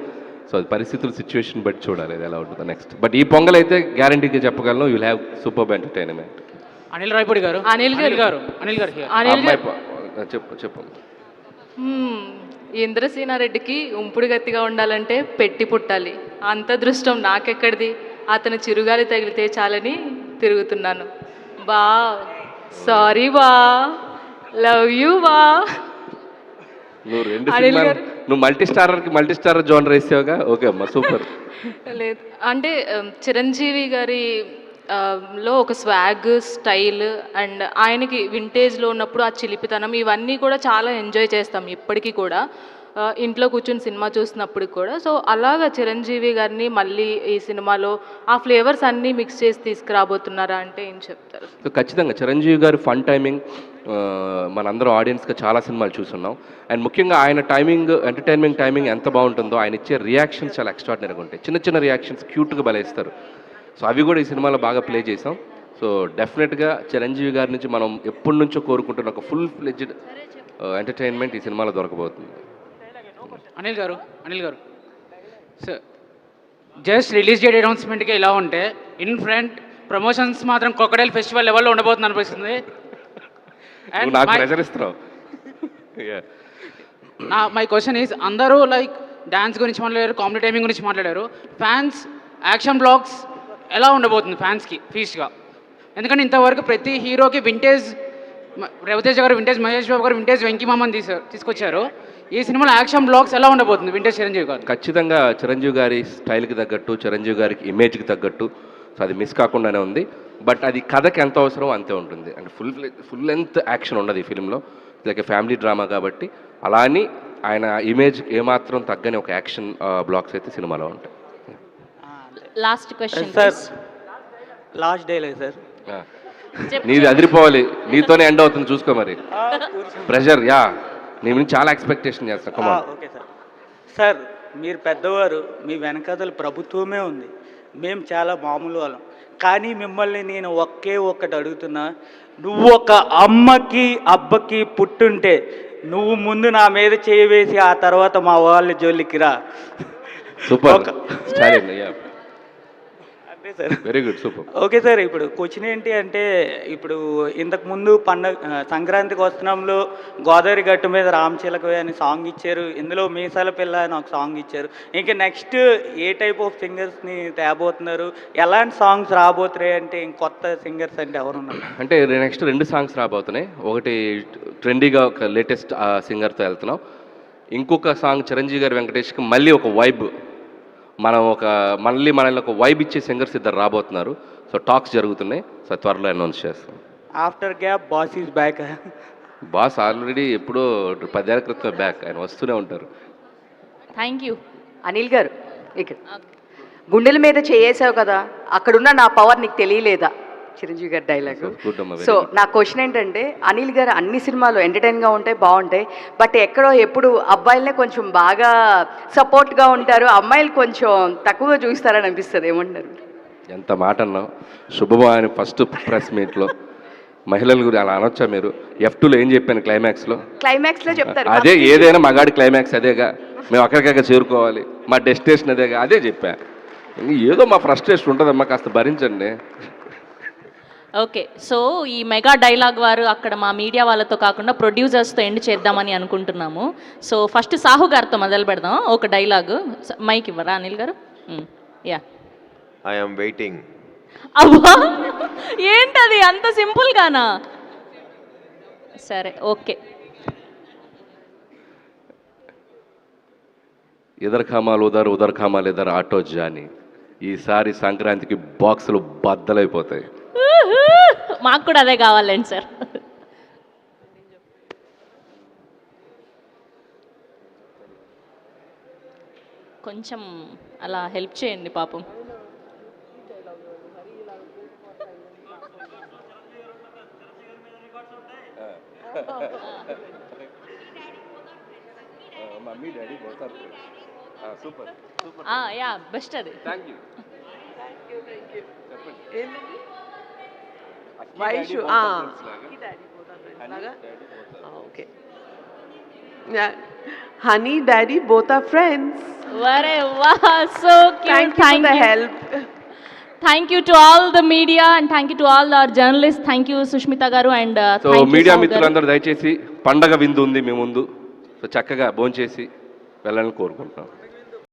సో అది పరిస్థితులు సిచ్యువేషన్ బట్టి చూడాలి అది ఎలా ఉంటుందో నెక్స్ట్. బట్ ఈ పొంగల్ అయితే గ్యారంటీగా చెప్పగలను, you'll have super entertainment. Anil Rayapudi గారు, అనిల్ గారు చెప్పు. ఇంద్రసేనారెడ్డికి ఉంపుడు గత్తిగా ఉండాలంటే పెట్టి పుట్టాలి. అంత దృష్టం నాకెక్కడిది? అతను చిరుగాలి తగిలితే చాలని తిరుగుతున్నాను. బా సారీ బా, లవ్ యూ బా. నువ్వు 2 సినిమాలు నువ్వు మల్టీ స్టారర్ జోనర్ వేసావుగా. ఓకే అమ్మా, సూపర్. లేదు అంటే చిరంజీవి గారి లో ఒక స్వాగ్, స్టైల్ అండ్ ఆయనకి వింటేజ్లో ఉన్నప్పుడు ఆ చిలిపితనం ఇవన్నీ కూడా చాలా ఎంజాయ్ చేస్తాం ఇప్పటికీ కూడా, ఇంట్లో కూర్చుని సినిమా చూసినప్పుడు కూడా. సో అలాగా చిరంజీవి గారిని మళ్ళీ ఈ సినిమాలో ఆ ఫ్లేవర్స్ అన్నీ మిక్స్ చేసి తీసుకురాబోతున్నారా అంటే ఏం చెప్తారు? సో ఖచ్చితంగా చిరంజీవి గారి ఫన్ టైమింగ్ మనందరం ఆడియన్స్గా చాలా సినిమాలు చూస్తున్నాం. అండ్ ముఖ్యంగా ఆయన టైమింగ్, ఎంటర్టైన్మెంట్ టైమింగ్ ఎంత బాగుంటుందో, ఆయన ఇచ్చే రియాక్షన్స్ చాలా ఎక్స్ట్రాడినరీగా ఉంటాయి. చిన్న చిన్న రియాక్షన్స్ క్యూట్గా బలేస్తారు. సో అవి కూడా ఈ సినిమాలో బాగా ప్లే చేసాం. సో డెఫినెట్గా చిరంజీవి గారి నుంచి మనం ఎప్పటి నుంచో కోరుకుంటున్న ఒక ఫుల్ ఫ్లెడ్జ్డ్ ఎంటర్టైన్మెంట్ ఈ సినిమాలో దొరకబోతుంది. Anil garu sir, just release date అనౌన్స్మెంట్కి ఇలా ఉంటే ఇన్ ఫ్రంట్ ప్రమోషన్స్ మాత్రం క్రొకడైల్ ఫెస్టివల్ లెవెల్లో ఉండబోతుంది అనిపిస్తుంది. నాకు ప్రెజర్ ఇస్తున్నావు. మై క్వశ్చన్ ఈజ్, అందరూ లైక్ డ్యాన్స్ గురించి మాట్లాడారు, కామెడీ టైమింగ్ గురించి మాట్లాడారు. ఫ్యాన్స్ యాక్షన్ బ్లాగ్స్ ఎలా ఉండబోతుంది ఫ్యాన్స్కి ఫీస్ట్గా? ఎందుకంటే ఇంతవరకు ప్రతి హీరోకి వింటేజ్ రవితేజ గారు, వింటేజ్ మహేష్ బాబు గారు, వింటేజ్ వెంకీ మామని తీసుకొచ్చారు. ఈ సినిమాలో యాక్షన్ బ్లాగ్స్ ఎలా ఉండబోతుంది వింటేజ్ చిరంజీవి గారు? ఖచ్చితంగా చిరంజీవి గారి స్టైల్కి తగ్గట్టు, చిరంజీవి గారికి ఇమేజ్కి తగ్గట్టు, సో అది మిస్ కాకుండానే ఉంది. బట్ అది కథకి ఎంత అవసరం అంతే ఉంటుంది. అంటే ఫుల్ లెంత్ యాక్షన్ ఉండదు ఈ ఫిల్మ్లో, లైక్ ఫ్యామిలీ డ్రామా కాబట్టి. అలా అని ఆయన ఇమేజ్ ఏమాత్రం తగ్గని ఒక యాక్షన్ బ్లాగ్స్ అయితే సినిమాలో ఉంటాయి. Last question sir, last dialogue sir. నీది అదిరిపోవాలి, నీతోనే ఎండ్ అవుతుంది చూసుకో. మరి ప్రెషర్ యా, నీ నుంచి చాలా ఎక్స్పెక్టేషన్ చేస్తా. Okay sir. సార్, మీరు పెద్దవారు, మీ వెనకాతల ప్రభుత్వమే ఉంది, మేము చాలా మామూలు వాళ్ళం. కానీ మిమ్మల్ని నేను ఒక్కటి అడుగుతున్నా, నువ్వు ఒక అమ్మకి అబ్బకి పుట్టుంటే నువ్వు ముందు నా మీద చేయి వేసి ఆ తర్వాత మా వాళ్ళ జోలికి రా. సూపర్. అంతే sir. Very good, super. Okay sir, ఇప్పుడు క్వశ్చన్ ఏంటి అంటే, ఇప్పుడు ఇంతకుముందు సంక్రాంతికి వస్తున్నాంలో గోదావరి గట్టు మీద రామచిలక అని సాంగ్ ఇచ్చారు, ఇందులో మీసాల పిల్ల అని ఒక సాంగ్ ఇచ్చారు. ఇంకా నెక్స్ట్ ఏ టైప్ ఆఫ్ సింగర్స్ని తేబోతున్నారు, ఎలాంటి సాంగ్స్ రాబోతున్నాయి అంటే, కొత్త సింగర్స్ అంటే ఎవరున్నారు? అంటే నెక్స్ట్ 2 సాంగ్స్ రాబోతున్నాయి. ఒకటి ట్రెండీగా ఒక లేటెస్ట్ సింగర్తో వెళ్తున్నాం. ఇంకొక సాంగ్ చిరంజీవి గారి, వెంకటేష్కి మళ్ళీ ఒక వైబ్, మనల్ని ఒక వైబ్ ఇచ్చే సింగర్స్ 2 రాబోతున్నారు. సో టాక్స్ జరుగుతున్నాయి. సో త్వరలో అనౌన్స్ చేస్తాం. After gap boss is back. Boss already ఎప్పుడో 10 ఏళ్ల క్రితం బ్యాక్, ఆయన వస్తూనే ఉంటారు. Thank you. అనిల్ గారు, ఇక్కడ గుండెల మీద చేసావు కదా, అక్కడున్న నా పవర్ నీకు తెలియలేదా? చిరంజీవి గారి డైలాగ్. సో నా క్వశ్చన్ ఏంటంటే, అనిల్ గారు అన్ని సినిమాలు ఎంటర్టైన్గా ఉంటాయి, బాగుంటాయి. బట్ ఎప్పుడు అబ్బాయిలనే కొంచెం బాగా సపోర్ట్గా ఉంటారు, అమ్మాయిలు కొంచెం తక్కువగా చూస్తారని అనిపిస్తుంది. ఏమంటారు? ఎంత మాట అన్నావు. శుభమాని ఫస్ట్ ప్రెస్ మీట్లో మహిళల గురించి అలా అనొచ్చా మీరు? F2లో ఏం చెప్పాను క్లైమాక్స్లో చెప్తారు. అదే, ఏదైనా మగాడి క్లైమాక్స్ అదేగా, మేము అక్కడికక్కడ చేరుకోవాలి, మా డెస్టినేషన్ అదేగా, అదే చెప్పా. ఏదో మా ఫ్రస్ట్రేషన్ ఉంటుందమ్మా, కాస్త భరించండి. ఓకే, సో ఈ మెగా డైలాగ్ వారు అక్కడ మా మీడియా వాళ్ళతో కాకుండా ప్రొడ్యూసర్స్తో ఎండ్ చేద్దామని అనుకుంటున్నాము. సో ఫస్ట్ సాహు గారితో మొదలు పెడదాం. ఒక డైలాగ్ మైక్ ఇవ్వరా Anil garu? Yeah. I am waiting. అబ్బా, ఏంటది అంత సింపుల్గానా? సరే ఓకే. ఇదర్ ఖామాలు ఉదర్ ఖామాలు ఇదర్ ఆటో జాని. ఈసారి సంక్రాంతికి బాక్సులు బద్దలైపోతాయి. మాకు కూడా అదే కావాలండి సార్. కొంచెం అలా హెల్ప్ చేయండి పాపం. మమ్మీ డాడీ పోతారు. Super super. యా బెస్ట్ అది. Thank you. Vaishu okay. Honey daddy both are friends. వరే వా so cute. Thank you. Help. Thank you to all the media and thank you to all our journalist. Thank you Sushmita garu and so media మిత్రులందరూ దయచేసి పండగ విందు ఉంది మీ ముందు. So చక్కగా భోంచేసి వెళ్ళాలని కోరుకుంటున్నాం.